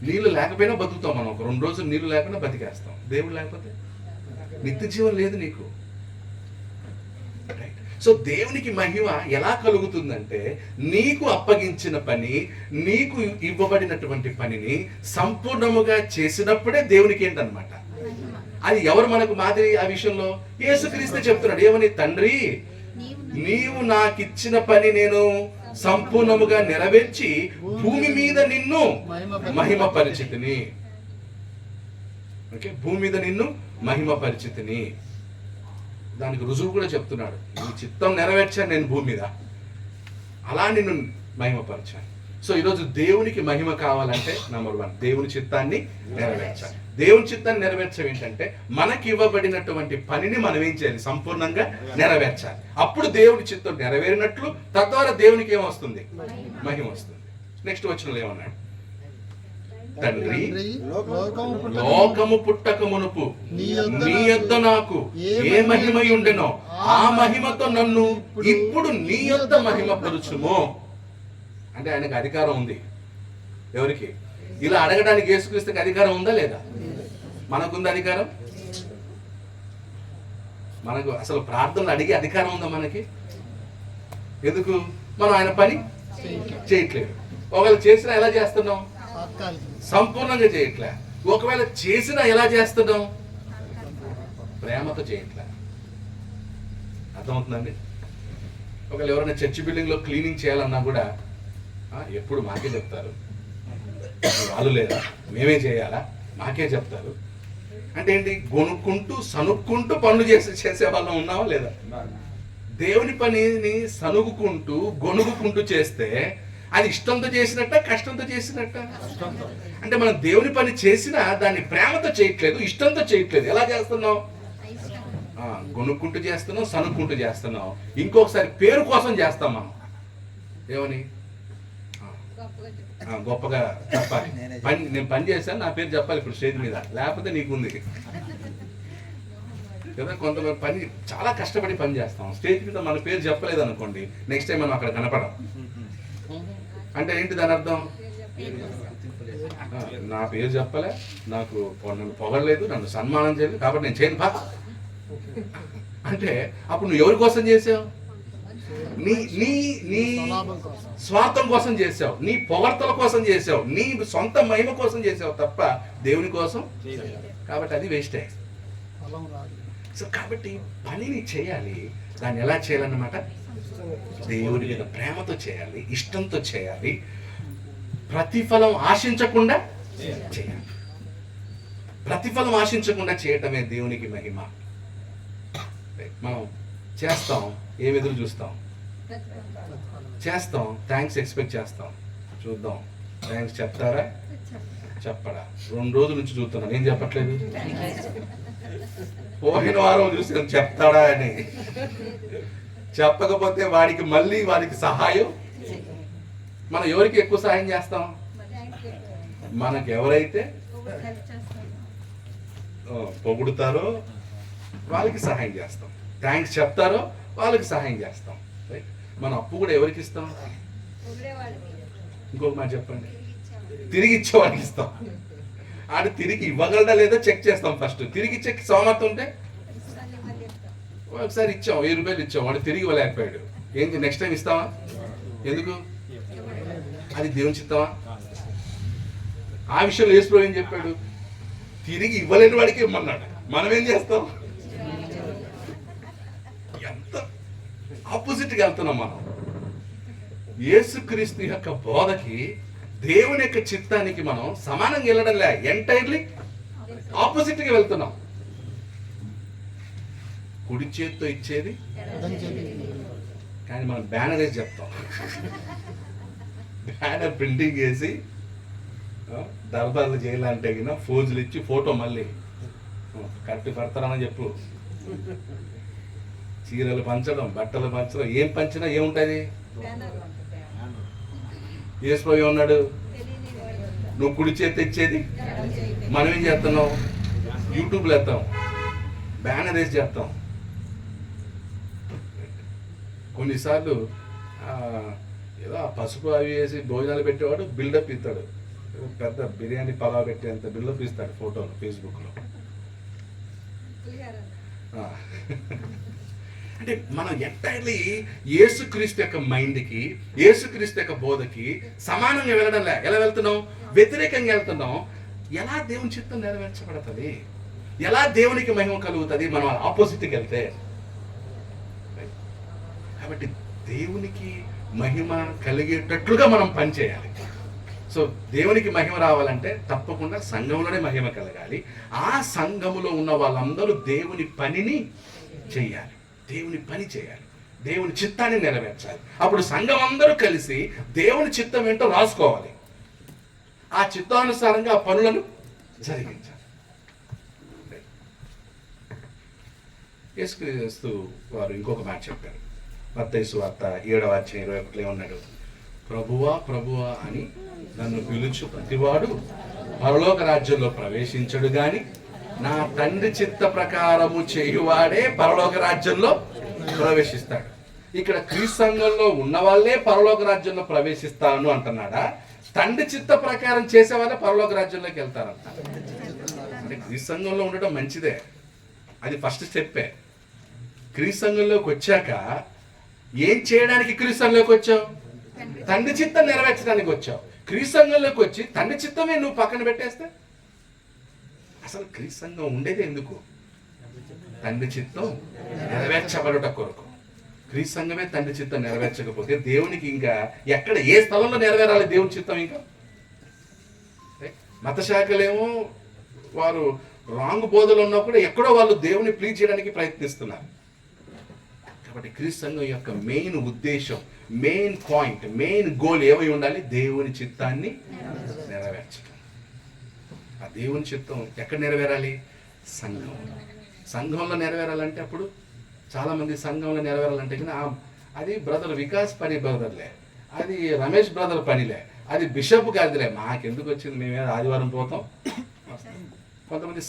నీళ్ళు లేకపోయినా బతుకుతాం మనం. 2 రోజులు నీళ్ళు లేకుండా బతికేస్తాం. దేవుడు లేకపోతే నిత్య జీవం లేదు నీకు. సో దేవునికి మహిమ ఎలా కలుగుతుందంటే నీకు అప్పగించిన పని, నీకు ఇవ్వబడినటువంటి పనిని సంపూర్ణముగా చేసినప్పుడే దేవునికి ఏంటనమాట. అది ఎవరు మనకు మాదిరి ఆ విషయంలో? యేసుక్రీస్తు చెప్తున్నాడు. ఏమని? తండ్రి, నీవు నాకిచ్చిన పని నేను సంపూర్ణముగా నెరవేర్చి భూమి మీద నిన్ను మహిమ పరిచితిని. ఓకే, భూమి మీద నిన్ను మహిమ పరిచితిని. దానికి రుజువు కూడా చెప్తున్నాడు. నీ చిత్తం నెరవేర్చాను నేను భూమి మీద, అలా నిన్ను మహిమపరిచాను. సో ఈరోజు దేవునికి మహిమ కావాలంటే నంబర్ 1 దేవుని చిత్తాన్ని నెరవేర్చాలి. దేవుని చిత్తాన్ని నెరవేర్చడం ఏంటంటే మనకి ఇవ్వబడినటువంటి పనిని మనం ఏం చేయాలి? సంపూర్ణంగా నెరవేర్చాలి. అప్పుడు దేవుని చిత్తం నెరవేరినట్లు తద్వారా దేవునికి ఏమొస్తుంది? మహిమ వస్తుంది. నెక్స్ట్ వచనంలో ఏమన్నాడు? తండ్రి, లోకము పుట్టక మునుపు నీ యొద్ద నాకు ఏ మహిమ ఉండెనో ఆ మహిమతో నన్ను ఇప్పుడు నీ యొద్ద మహిమ పరుచుము. అంటే ఆయనకు అధికారం ఉంది. ఎవరికి? ఇలా అడగడానికి యేసుక్రీస్తుకి అధికారం ఉందా లేదా? మనకుంది అధికారం? మనకు అసలు ప్రార్థనలు అడిగే అధికారం ఉందా మనకి? ఎందుకు? మనం ఆయన పని చేయట్లేదు. ఒకవేళ చేసినా ఎలా చేస్తున్నాం? సంపూర్ణంగా చేయట్లే. ఒకవేళ చేసినా ఎలా చేస్తున్నాం? ప్రేమతో చేయట్లే. అర్థమవుతుందండి? ఒకవేళ ఎవరైనా చర్చి బిల్డింగ్ లో క్లీనింగ్ చేయాలన్నా కూడా ఎప్పుడు మాకే చెప్తారు, వాళ్ళు లేదా మేమే చేయాలా, మాకే చెప్తారు. అంటే ఏంటి? గొనుక్కుంటూ సనుక్కుంటూ పనులు చేసే వాళ్ళం ఉన్నావా లేదా? దేవుని పనిని సనుగుకుంటూ గొనుగుకుంటూ చేస్తే అది ఇష్టంతో చేసినట్ట, కష్టంతో చేసినట్ట? అంటే మనం దేవుని పని చేసినా దాన్ని ప్రేమతో చేయట్లేదు, ఇష్టంతో చేయట్లేదు. ఎలా చేస్తున్నావు? గొనుక్కుంటూ చేస్తున్నావు, సనుక్కుంటూ చేస్తున్నావు. ఇంకొకసారి పేరు కోసం చేస్తాం మనం. ఏమని? గొప్పగా చెప్పాలి. నేను పని చేశాను, నా పేరు చెప్పాలి ఇప్పుడు స్టేజ్ మీద, లేకపోతే నీకుంది కదా. కొంతమంది పని చాలా కష్టపడి పని చేస్తాం, స్టేజ్ మీద మన పేరు చెప్పలేదు అనుకోండి, నెక్స్ట్ టైం మనం అక్కడ కనపడం. అంటే ఏంటి దాని అర్థం? నా పేరు చెప్పలే, నన్ను పొగడలేదు, నన్ను సన్మానం చేయలేదు, కాబట్టి నేను చేయను బా అంటే అప్పుడు నువ్వు ఎవరి కోసం చేసావు? నీ నీ నీ స్వలాభం కోసం. స్వార్థం కోసం చేసావు, నీ పొగడ్తల కోసం చేసావు, నీ సొంత మహిమ కోసం చేసావు తప్ప దేవుని కోసం. కాబట్టి అది వేస్టే. ఫలం రాదు. సో కాబట్టి పనిని చేయాలి. దాన్ని ఎలా చేయాలన్నమాట? దేవుని మీద ప్రేమతో చేయాలి, ఇష్టంతో చేయాలి, ప్రతిఫలం ఆశించకుండా చేయాలి. ప్రతిఫలం ఆశించకుండా చేయటమే దేవునికి మహిమ. మనం చేస్తాం, ఏం ఎదురు చూస్తాం? చేస్తాం, థ్యాంక్స్ ఎక్స్పెక్ట్ చేస్తాం. చూద్దాం, థ్యాంక్స్ చెప్తారా చెప్పడా? 2 రోజుల నుంచి చూస్తున్నాను, ఏం చెప్పట్లేదు. పోయిన వారం చూసాను చెప్తాడా అని. చెప్పకపోతే వాడికి సహాయం. మనం ఎవరికి ఎక్కువ సహాయం చేస్తాం? మనకు ఎవరైతే పొగుడుతారో వాళ్ళకి సహాయం చేస్తాం, థ్యాంక్స్ చెప్తారో వాళ్ళకి సహాయం చేస్తాం. రైట్? మన అప్పు కూడా ఎవరికి ఇస్తాం? ఇంకొక మాట చెప్పండి. తిరిగి ఇచ్చేవాడికి ఇస్తాం. ఆడు తిరిగి ఇవ్వగలడా లేదో చెక్ చేస్తాం ఫస్ట్. తిరిగి ఇచ్చే సోమర్థం ఉంటే ఒకసారి ఇచ్చాం, 1000 రూపాయలు ఇచ్చాం, వాడు తిరిగి ఇవ్వలేకపోయాడు. ఏంటి, నెక్స్ట్ టైం ఇస్తావా? ఎందుకు? అది దేవుని చిత్తమా? ఆ విషయంలో యేసు ఏం చెప్పాడు? తిరిగి ఇవ్వలేని వాడికి ఇమ్మన్నాడు. మనం ఏం చేస్తాం? ఎంత ఆపోజిట్గా వెళ్తున్నాం మనం. యేసుక్రీస్తు యొక్క బోధకి, దేవుని యొక్క చిత్తానికి మనం సమానంగా వెళ్ళడం లే, ఎంటైర్లీ ఆపోజిట్గా వెళ్తున్నాం. కుడి చేతితో ఇచ్చేది కానీ మనం బ్యానర్ వేసి చెప్తాం. బ్యానర్ ప్రింటింగ్ వేసి దర్బార్లు చేయాలంటే ఫోజులు ఇచ్చి ఫోటో మళ్ళీ కట్టి పెడతారని చెప్పు. చీరలు పంచడం, బట్టలు పంచడం, ఏం పంచినా ఏముంటుంది? యేసు ఉన్నాడు, నువ్వు కుడి చేతి ఇచ్చేది. మనం ఏం చేస్తున్నావు? యూట్యూబ్లో వేస్తాం, బ్యానర్ వేసి చేస్తాం. కొన్నిసార్లు ఏదో పసుపు అవి వేసి భోజనాలు పెట్టేవాడు బిల్డప్ ఇస్తాడు, పెద్ద బిర్యానీ పలావ్ పెట్టేంత బిల్డప్ ఇస్తాడు ఫోటోలు ఫేస్బుక్లో. అంటే మనం ఎంటైర్లీ యేసుక్రీస్తు యొక్క మైండ్కి, యేసుక్రీస్తు యొక్క బోధకి సమానంగా వెళ్ళడంలే. ఎలా వెళ్తున్నాం? వ్యతిరేకంగా వెళ్తున్నాం. ఎలా దేవుని చిత్తం నెరవేర్చబడుతుంది? ఎలా దేవునికి మహిమ కలుగుతుంది మనం ఆపోజిట్కి వెళ్తే? కాబట్టి దేవునికి మహిమ కలిగేటట్లుగా మనం పనిచేయాలి. సో దేవునికి మహిమ రావాలంటే తప్పకుండా సంఘంలోనే మహిమ కలగాలి. ఆ సంఘములో ఉన్న వాళ్ళందరూ దేవుని పనిని చేయాలి, దేవుని పని చేయాలి, దేవుని చిత్తాన్ని నెరవేర్చాలి. అప్పుడు సంఘం అందరూ కలిసి దేవుని చిత్తం ఏంటో రాసుకోవాలి, ఆ చిత్తానుసారంగా ఆ పనులను జరిగించాలి. యేసుక్రీస్తు వారు ఇంకొక మాట చెప్పారు. మత్తయి సువార్త 7వ అధ్యాయం 21 ఏమన్నాడు? ప్రభువా ప్రభువా అని నన్ను పిలుచు ప్రతివాడు పరలోక రాజ్యంలో ప్రవేశించడు గాని నా తండ్రి చిత్త ప్రకారము చేయువాడే పరలోక రాజ్యంలో ప్రవేశిస్తాడు. ఇక్కడ క్రీస్తు సంఘంలో ఉన్న వాళ్ళే పరలోక రాజ్యంలో ప్రవేశిస్తాను అంటున్నాడా? తండ్రి చిత్త ప్రకారం చేసే వాళ్ళే పరలోక రాజ్యంలోకి వెళ్తారంట. అంటే క్రీస్తు సంఘంలో ఉండటం మంచిదే, అది ఫస్ట్ స్టెప్పే. క్రీస్తు సంఘంలోకి వచ్చాక ఏం చేయడానికి క్రీస్తు సంఘంలోకి వచ్చావు? తండ్రి చిత్తం నెరవేర్చడానికి వచ్చావు. క్రీస్తు సంఘంలోకి వచ్చి తండ్రి చిత్తమే నువ్వు పక్కన పెట్టేస్తే అసలు క్రీస్తు సంఘం ఉండేది ఎందుకు? తండ్రి చిత్తం నెరవేర్చబడుట కొరకు. క్రీస్తు సంఘమే తండ్రి చిత్తం నెరవేర్చకపోతే దేవునికి ఇంకా ఎక్కడ, ఏ స్థలంలో నెరవేరాలి దేవుని చిత్తం? ఇంకా మత శాఖలేమో వారు రాంగ్ బోధలు ఉన్నా కూడా ఎక్కడో వాళ్ళు దేవుని ప్లీజ్ చేయడానికి ప్రయత్నిస్తున్నారు. కాబట్టి క్రీస్తు సంఘం యొక్క మెయిన్ ఉద్దేశం, మెయిన్ పాయింట్, మెయిన్ గోల్ ఏమై ఉండాలి? దేవుని చిత్తాన్ని నెరవేర్చడం. ఆ దేవుని చిత్తం ఎక్కడ నెరవేరాలి? సంఘంలో. సంఘంలో నెరవేరాలంటే అప్పుడు చాలామంది సంఘంలో నెరవేరాలంటే కానీ అది బ్రదర్ వికాస్ పని బ్రదర్లే, అది రమేష్ బ్రదర్ పనిలే, అది బిషప్ గారిదిలే, మాకెందుకు వచ్చింది, మేమే ఆదివారం పోతాం. కొంతమంది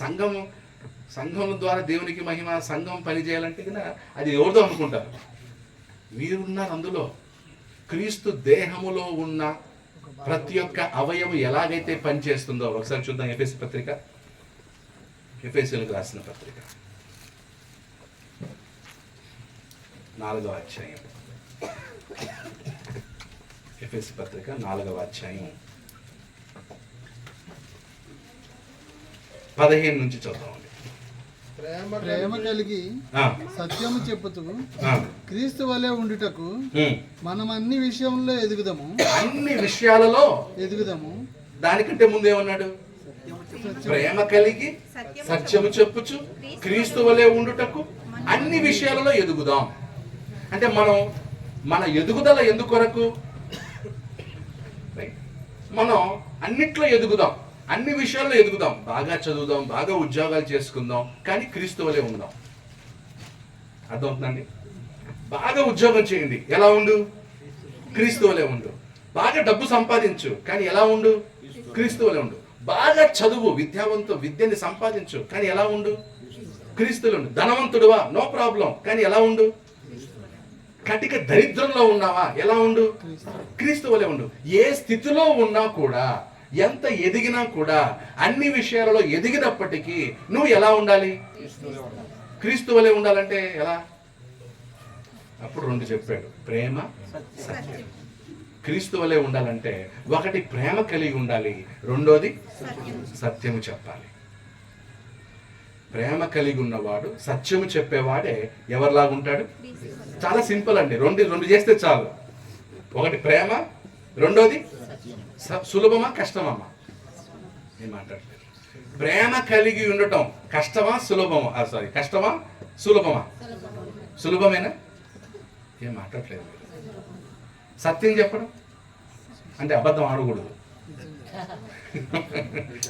సంఘం ద్వారా దేవునికి మహిమ, సంఘం పని చేయాలంటే కదా అది ఎవరిదో అనుకుంటారు. మీరున్నారు అందులో. క్రీస్తు దేహములో ఉన్న ప్రతి ఒక్క అవయవం ఎలాగైతే పనిచేస్తుందో ఒకసారి చూద్దాం. ఎఫెసీ పత్రిక, ఎఫెసీలకు రాసిన పత్రిక 4వ అధ్యాయం. ఎఫెసీ పత్రిక 4వ అధ్యాయం 15 నుంచి చదువుతామండి. ప్రేమ కలిగి ఆ, సత్యము చెప్పుతూ ఆ, క్రీస్తు వలె ఉండుటకు మనం అన్ని విషయంలో అన్ని విషయాలలో ఎదుగుదాము. దానికంటే ముందు ఏమన్నాడు? ప్రేమ కలిగి సత్యము చెప్పుచు క్రీస్తు వలె ఉండుటకు అన్ని విషయాలలో ఎదుగుదాం. అంటే మన ఎదుగుదల ఎందుకొరకు? మనం అన్నిట్లో ఎదుగుదాం, అన్ని విషయాల్లో ఎదుగుదాం. బాగా చదువుదాం, బాగా ఉద్యోగాలు చేసుకుందాం, కానీ క్రీస్తు వలె ఉందాం. అర్థమవుతుందండి? బాగా ఉద్యోగం చేయండి, ఎలా ఉండు? క్రీస్తు వలె ఉండు. బాగా డబ్బు సంపాదించు, కానీ ఎలా ఉండు? క్రీస్తు వలె ఉండు. బాగా చదువు, విద్యని సంపాదించు, కానీ ఎలా ఉండు? క్రీస్తులో ఉండు. ధనవంతుడువా? నో ప్రాబ్లం, కానీ ఎలా ఉండు? కటిక దరిద్రంలో ఉన్నావా? ఎలా ఉండు? క్రీస్తు వలె ఉండు. ఏ స్థితిలో ఉన్నా కూడా, ఎంత ఎదిగినా కూడా, అన్ని విషయాలలో ఎదిగినప్పటికీ నువ్వు ఎలా ఉండాలి? క్రీస్తు వలె ఉండాలంటే ఎలా? అప్పుడు 2 చెప్పాడు, ప్రేమ సత్యం. క్రీస్తు వలె ఉండాలంటే ఒకటి ప్రేమ కలిగి ఉండాలి, రెండోది సత్యము చెప్పాలి. ప్రేమ కలిగి ఉన్నవాడు సత్యము చెప్పేవాడే ఎవరిలాగా ఉంటాడు? చాలా సింపుల్ అండి. రెండు చేస్తే చాలు. ఒకటి ప్రేమ, రెండోది సులభమా కష్టమమ్మా? నేను మాట్లాడలేదు. ప్రేమ కలిగి ఉండటం కష్టమా సులభమా? కష్టమా సులభమా? సులభమేనా? ఏం మాట్లాడలేదు. సత్యం చెప్పడం అంటే అబద్ధం ఆడకూడదు.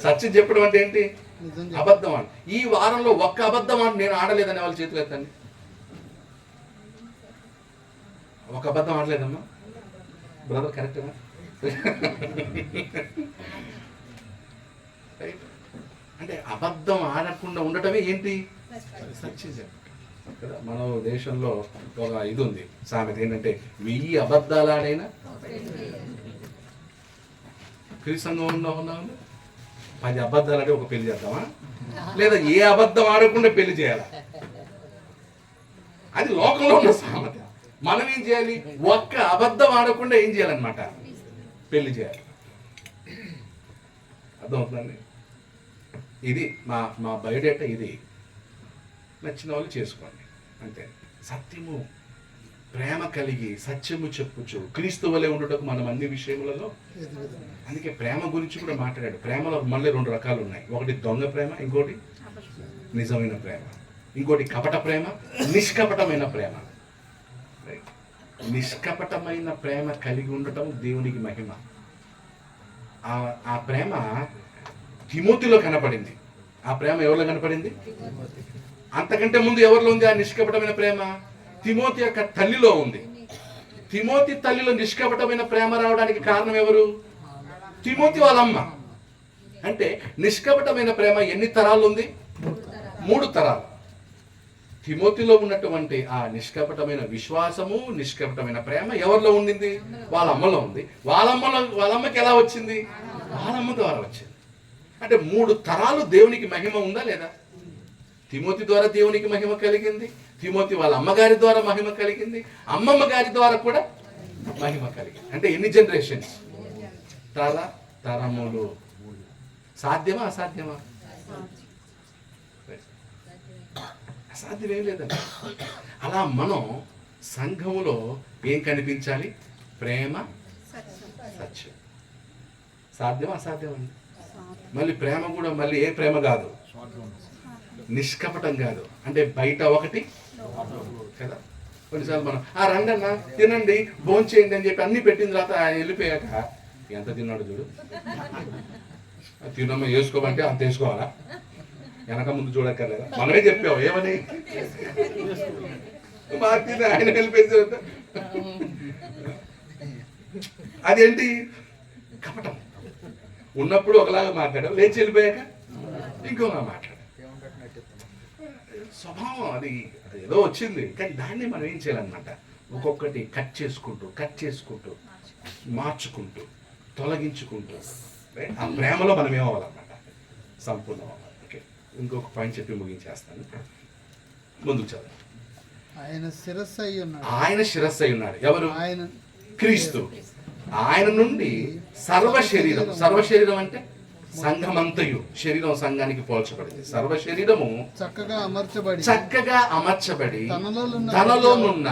సత్యం చెప్పడం అంటే ఏంటి? అబద్ధం ఆడు. ఈ వారంలో ఒక్క అబద్ధం ఆడు నేను ఆడలేదని వాళ్ళ చేతులు ఎత్తండి. ఒక అబద్ధం ఆడలేదమ్మా బ్రదర్, కరెక్టేనా? అంటే అబద్ధం ఆడకుండా ఉండటమే ఏంటి? సత్యం చెప్పడం కదా. మన దేశంలో ఒక ఇది ఉంది, సామెత ఏంటంటే 1000 అబద్ధాలు ఆడైనా క్రీస్తు సంఘంలో ఉన్నాము. 10 అబద్ధాలు ఆడి ఒక పెళ్లి చేద్దామా? లేదా ఏ అబద్ధం ఆడకుండా పెళ్లి చేయాలా? అది లోకంలో ఉన్న సామెత. మనం ఏం చేయాలి? ఒక్క అబద్ధం ఆడకుండా ఏం చేయాలన్నమాట? పెళ్లి చేయాలి. అర్థమవుతుందండి? ఇది మా బయోడేటా. ఇది నచ్చిన వాళ్ళు చేసుకోండి అంతే. సత్యము, ప్రేమ కలిగి సత్యము చెప్పుచు క్రీస్తు వలె ఉండటకు మనం అన్ని విషయములలో. అందుకే ప్రేమ గురించి కూడా మాట్లాడాడు. ప్రేమలో మళ్ళీ 2 రకాలు ఉన్నాయి. ఒకటి దొంగ ప్రేమ, ఇంకోటి నిజమైన ప్రేమ, ఇంకోటి కపట ప్రేమ, నిష్కపటమైన ప్రేమ. నిష్కపటమైన ప్రేమ కలిగి ఉండటం దేవునికి మహిమ. ఆ ప్రేమ తిమోతిలో కనపడింది. ఆ ప్రేమ ఎవరిలో కనపడింది? అంతకంటే ముందు ఎవరిలో ఉంది ఆ నిష్కపటమైన ప్రేమ? తిమోతి యొక్క తల్లిలో ఉంది. తిమోతి తల్లిలో నిష్కపటమైన ప్రేమ రావడానికి కారణం ఎవరు? తిమోతి వాళ్ళ అమ్మ. అంటే నిష్కపటమైన ప్రేమ ఎన్ని తరాలు ఉంది? 3 తరాలు. తిమోతిలో ఉన్నటువంటి ఆ నిష్కపటమైన విశ్వాసము, నిష్కపటమైన ప్రేమ ఎవరిలో ఉండింది? వాళ్ళ అమ్మలో ఉంది. వాళ్ళ అమ్మకి ఎలా వచ్చింది? వాళ్ళ అమ్మ ద్వారా వచ్చింది. అంటే 3 తరాలు దేవునికి మహిమ ఉందా లేదా? తిమోతి ద్వారా దేవునికి మహిమ కలిగింది, తిమోతి వాళ్ళ అమ్మగారి ద్వారా మహిమ కలిగింది, అమ్మమ్మ గారి ద్వారా కూడా మహిమ కలిగింది. అంటే ఎన్ని జనరేషన్స్? తరములు. సాధ్యమా అసాధ్యమా? అసాధ్యమేం లేదండి. అలా మనం సంఘములో ఏం కనిపించాలి? ప్రేమ సత్యం. సాధ్యమా అసాధ్యం అండి? మళ్ళీ ప్రేమ కూడా మళ్ళీ ఏ ప్రేమ కాదు, నిష్కపటం కాదు. అంటే బయట ఒకటి కదా. కొన్నిసార్లు మనం రండన్నా తినండి, భోంచేయండి అని చెప్పి అన్ని పెట్టిన తర్వాత ఆయన వెళ్ళిపోయాక ఎంత తిన్నాడు చూడు, తినమ్మ వేసుకోమంటే అంత వేసుకోవాలా? వెనక ముందు చూడక్కర్లేదా? మనమే చెప్పావు ఏమని? మాకు ఆయన వెళ్ళిపోయింది. అదేంటి? కపటం. ఉన్నప్పుడు ఒకలాగా మాట్లాడాం, లేచి వెళ్ళిపోయాక ఇంకోలా మాట్లాడాం. స్వభావం అది ఏదో వచ్చింది. కానీ దాన్ని మనం ఏం చేయాలన్నమాట? ఒక్కొక్కటి కట్ చేసుకుంటూ మార్చుకుంటూ తొలగించుకుంటూ ఆ ప్రేమలో మనం ఏమవ్వాలన్నమాట? సంపూర్ణం అవ్వాలి. ఓకే, ఇంకొక పాయింట్ చెప్పి ముగించేస్తాను. ముందుకు చదువు. ఆయన శిరస్సు అయి ఉన్నాడు. ఆయన శిరస్సు అయి ఉన్నాడు. ఎవరు? ఆయన క్రీస్తు. ఆయన నుండి సర్వ శరీరం అంటే సంఘమంతయు, శరీరం సంఘానికి పోల్చబడింది. సర్వ శరీరము చక్కగా అమర్చబడి తనలోనున్న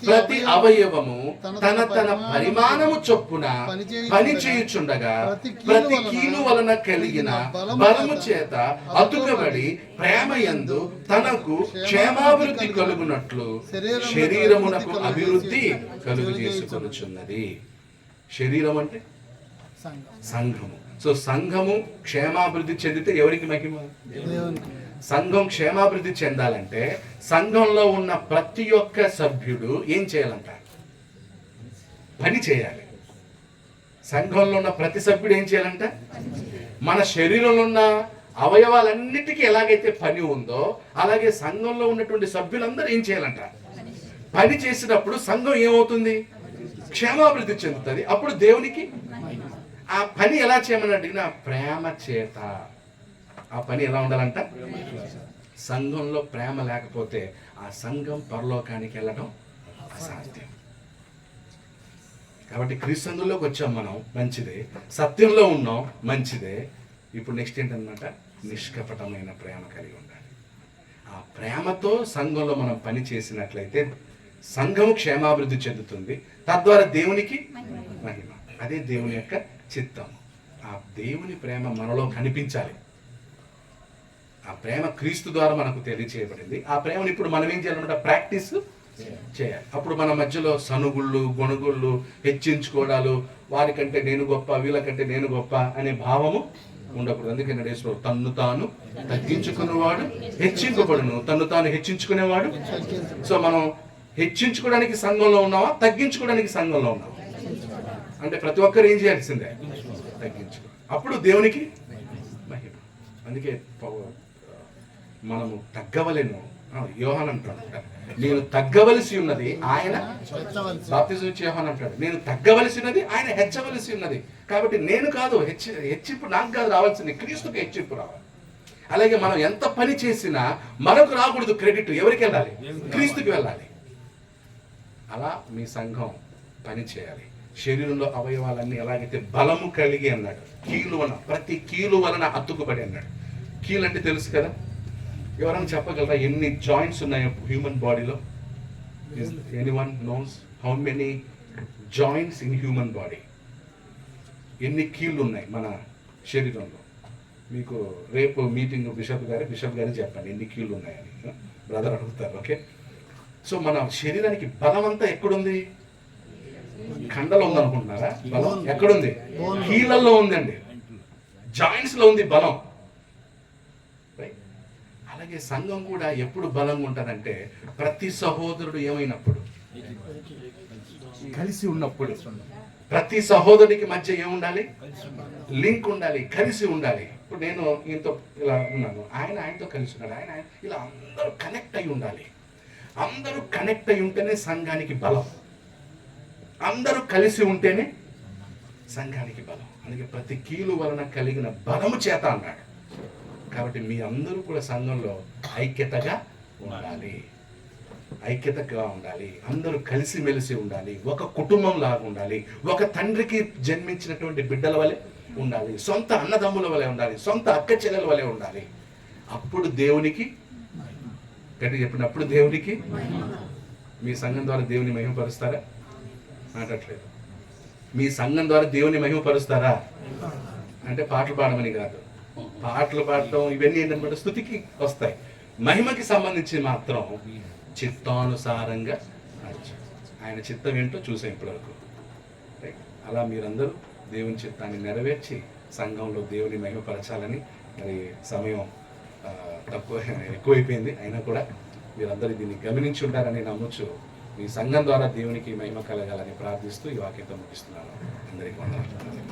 ప్రతి అవయవము తన తన పరిమాణము చొప్పున పని చేయుచుండగా ప్రతి కీలు వలన కలిగిన బలము చేత అతుకబడి ప్రేమయందు తనకు క్షేమాభివృద్ధి కలుగునట్లు శరీరమునకు అభివృద్ధి కలుగు చేసుకొనుచున్నది. శరీరం అంటే సంఘము. సో సంఘము క్షేమాభివృద్ధి చెందితే ఎవరికి మహిమ? సంఘం క్షేమాభివృద్ధి చెందాలంటే సంఘంలో ఉన్న ప్రతి ఒక్క సభ్యుడు ఏం చేయాలంట? పని చేయాలి. సంఘంలో ఉన్న ప్రతి సభ్యుడు ఏం చేయాలంట? మన శరీరంలో ఉన్న అవయవాలన్నిటికీ ఎలాగైతే పని ఉందో అలాగే సంఘంలో ఉన్నటువంటి సభ్యులందరూ ఏం చేయాలంట? పని చేసినప్పుడు సంఘం ఏమవుతుంది? క్షేమాభివృద్ధి చెందుతుంది. అప్పుడు దేవునికి ఆ పని ఎలా చేయమని అడిగిన ప్రేమ చేత. ఆ పని ఎలా ఉండాలంట? సంఘంలో ప్రేమ లేకపోతే ఆ సంఘం పరలోకానికి వెళ్ళడం అసాధ్యం. కాబట్టి క్రీస్తులోకి వచ్చాం మనం, మంచిదే. సత్యంలో ఉన్నాం, మంచిదే. ఇప్పుడు నెక్స్ట్ ఏంటన్నమాట? నిష్కపటమైన ప్రేమ కలిగి ఉండాలి. ఆ ప్రేమతో సంఘంలో మనం పని చేసినట్లయితే సంఘము క్షేమాభివృద్ధి చెందుతుంది. తద్వారా దేవునికి మహిమ. అదే దేవుని యొక్క చిత్తం. ఆ దేవుని ప్రేమ మనలో కనిపించాలి. ఆ ప్రేమ క్రీస్తు ద్వారా మనకు తెలియచేయబడింది. ఆ ప్రేమను ఇప్పుడు మనం ఏం చేయాలన్నమాట? ప్రాక్టీస్ చేయాలి. అప్పుడు మన మధ్యలో సనుగుళ్ళు, గొనుగుళ్ళు, హెచ్చించుకోవడాలు, వారికంటే నేను గొప్ప, వీళ్ళకంటే నేను గొప్ప అనే భావము ఉండకూడదు. అందుకే నడేశ్వరు తన్ను తాను తగ్గించుకునేవాడు హెచ్చింపబడును, తన్ను తాను హెచ్చించుకునేవాడు. సో మనం హెచ్చించుకోవడానికి సంఘంలో ఉన్నావా? తగ్గించుకోవడానికి సంఘంలో ఉన్నావా? అంటే ప్రతి ఒక్కరు ఏం చేయాల్సిందే? తగ్గించుకో. అప్పుడు దేవునికి మహిమ. అందుకే మనము తగ్గవలెను. యోహాన్ అంటాడు, నేను తగ్గవలసి ఉన్నది, ఆయన బాప్తిజం ఇచ్చే యోహాన్ అంటాడు, నేను తగ్గవలసి ఉన్నది, ఆయన హెచ్చవలసి ఉన్నది. కాబట్టి నేను కాదు హెచ్చింపు నాకు కాదు రావాల్సింది, క్రీస్తుకి హెచ్చింపు రావాలి. అలాగే మనం ఎంత పని చేసినా మనకు రాకూడదు క్రెడిట్. ఎవరికి వెళ్ళాలి? క్రీస్తుకి వెళ్ళాలి. అలా మీ సంఘం పని చేయాలి. శరీరంలో అవయవాలన్నీ ఎలాగైతే బలము కలిగి అన్నాడు, కీలు వలన, ప్రతి కీలు వలన అతుకుబడి అన్నాడు. కీలు అంటే తెలుసు కదా? ఎవరైనా చెప్పగలరా ఎన్ని జాయింట్స్ ఉన్నాయో హ్యూమన్ బాడీలో? Anyone knows how many joints in human body? ఎన్ని కీళ్ళు ఉన్నాయి మన శరీరంలో? మీకు రేపు మీటింగ్ బిషప్ గారు చెప్పండి ఎన్ని కీళ్ళు ఉన్నాయని. బ్రదర్ అడుగుతారు. ఓకే. సో మన శరీరానికి బలం అంతా ఎక్కడుంది? కండలో ఉంది అనుకుంటున్నారా? బలం ఎక్కడుంది? కీళ్ళల్లో ఉందండి, జాయింట్స్ లో ఉంది బలం. అలాగే సంఘం కూడా ఎప్పుడు బలంగా ఉంటుందంటే ప్రతి సహోదరుడు ఏమైనప్పుడు, కలిసి ఉన్నప్పుడు. ప్రతి సహోదరుడికి మధ్య ఏముండాలి? లింక్ ఉండాలి, కలిసి ఉండాలి. ఇప్పుడు నేను ఈయనతో ఇలా ఉన్నాను, ఆయనతో కలిసి ఉన్నాడు, ఆయన ఇలా అందరూ కనెక్ట్ అయి ఉండాలి. అందరూ కనెక్ట్ అయి ఉంటేనే సంఘానికి బలం. అందరూ కలిసి ఉంటేనే సంఘానికి బలం. అందుకే ప్రతి కీలు వలన కలిగిన బలము చేత అన్నాడు. కాబట్టి మీ అందరూ కూడా సంఘంలో ఐక్యతగా ఉండాలి, ఐక్యతగా ఉండాలి. అందరూ కలిసిమెలిసి ఉండాలి, ఒక కుటుంబం లాగా ఉండాలి, ఒక తండ్రికి జన్మించినటువంటి బిడ్డల వలె ఉండాలి, సొంత అన్నదమ్ముల వలె ఉండాలి, సొంత అక్క చెల్లెల వలె ఉండాలి. అప్పుడు దేవునికి గట్టి చెప్పినప్పుడు దేవునికి. మీ సంఘం ద్వారా దేవుని మహిమపరుస్తారా? మాట్లాడలేదు. మీ సంఘం ద్వారా దేవుని మహిమపరుస్తారా అంటే పాటలు పాడమని కాదు. పాటలు పాడటం ఇవన్నీ ఏంటంటే స్తుతికి వస్తాయి. మహిమకి సంబంధించి మాత్రం చిత్తానుసారంగా ఆయన చిత్తం ఏంటో చూసాం ఇప్పటివరకు. అలా మీరందరూ దేవుని చిత్తాన్ని నెరవేర్చి సంఘంలో దేవుని మహిమపరచాలని. మరి సమయం ఎక్కువైపోయింది, అయినా కూడా మీరందరూ దీన్ని గమనించి ఉంటారని నమ్మొచ్చు. మీ సంఘం ద్వారా దేవునికి మహిమ కలగాలని ప్రార్థిస్తూ ఈ వాక్యంతో ముగిస్తున్నాను. అందరికీ వందనాలు.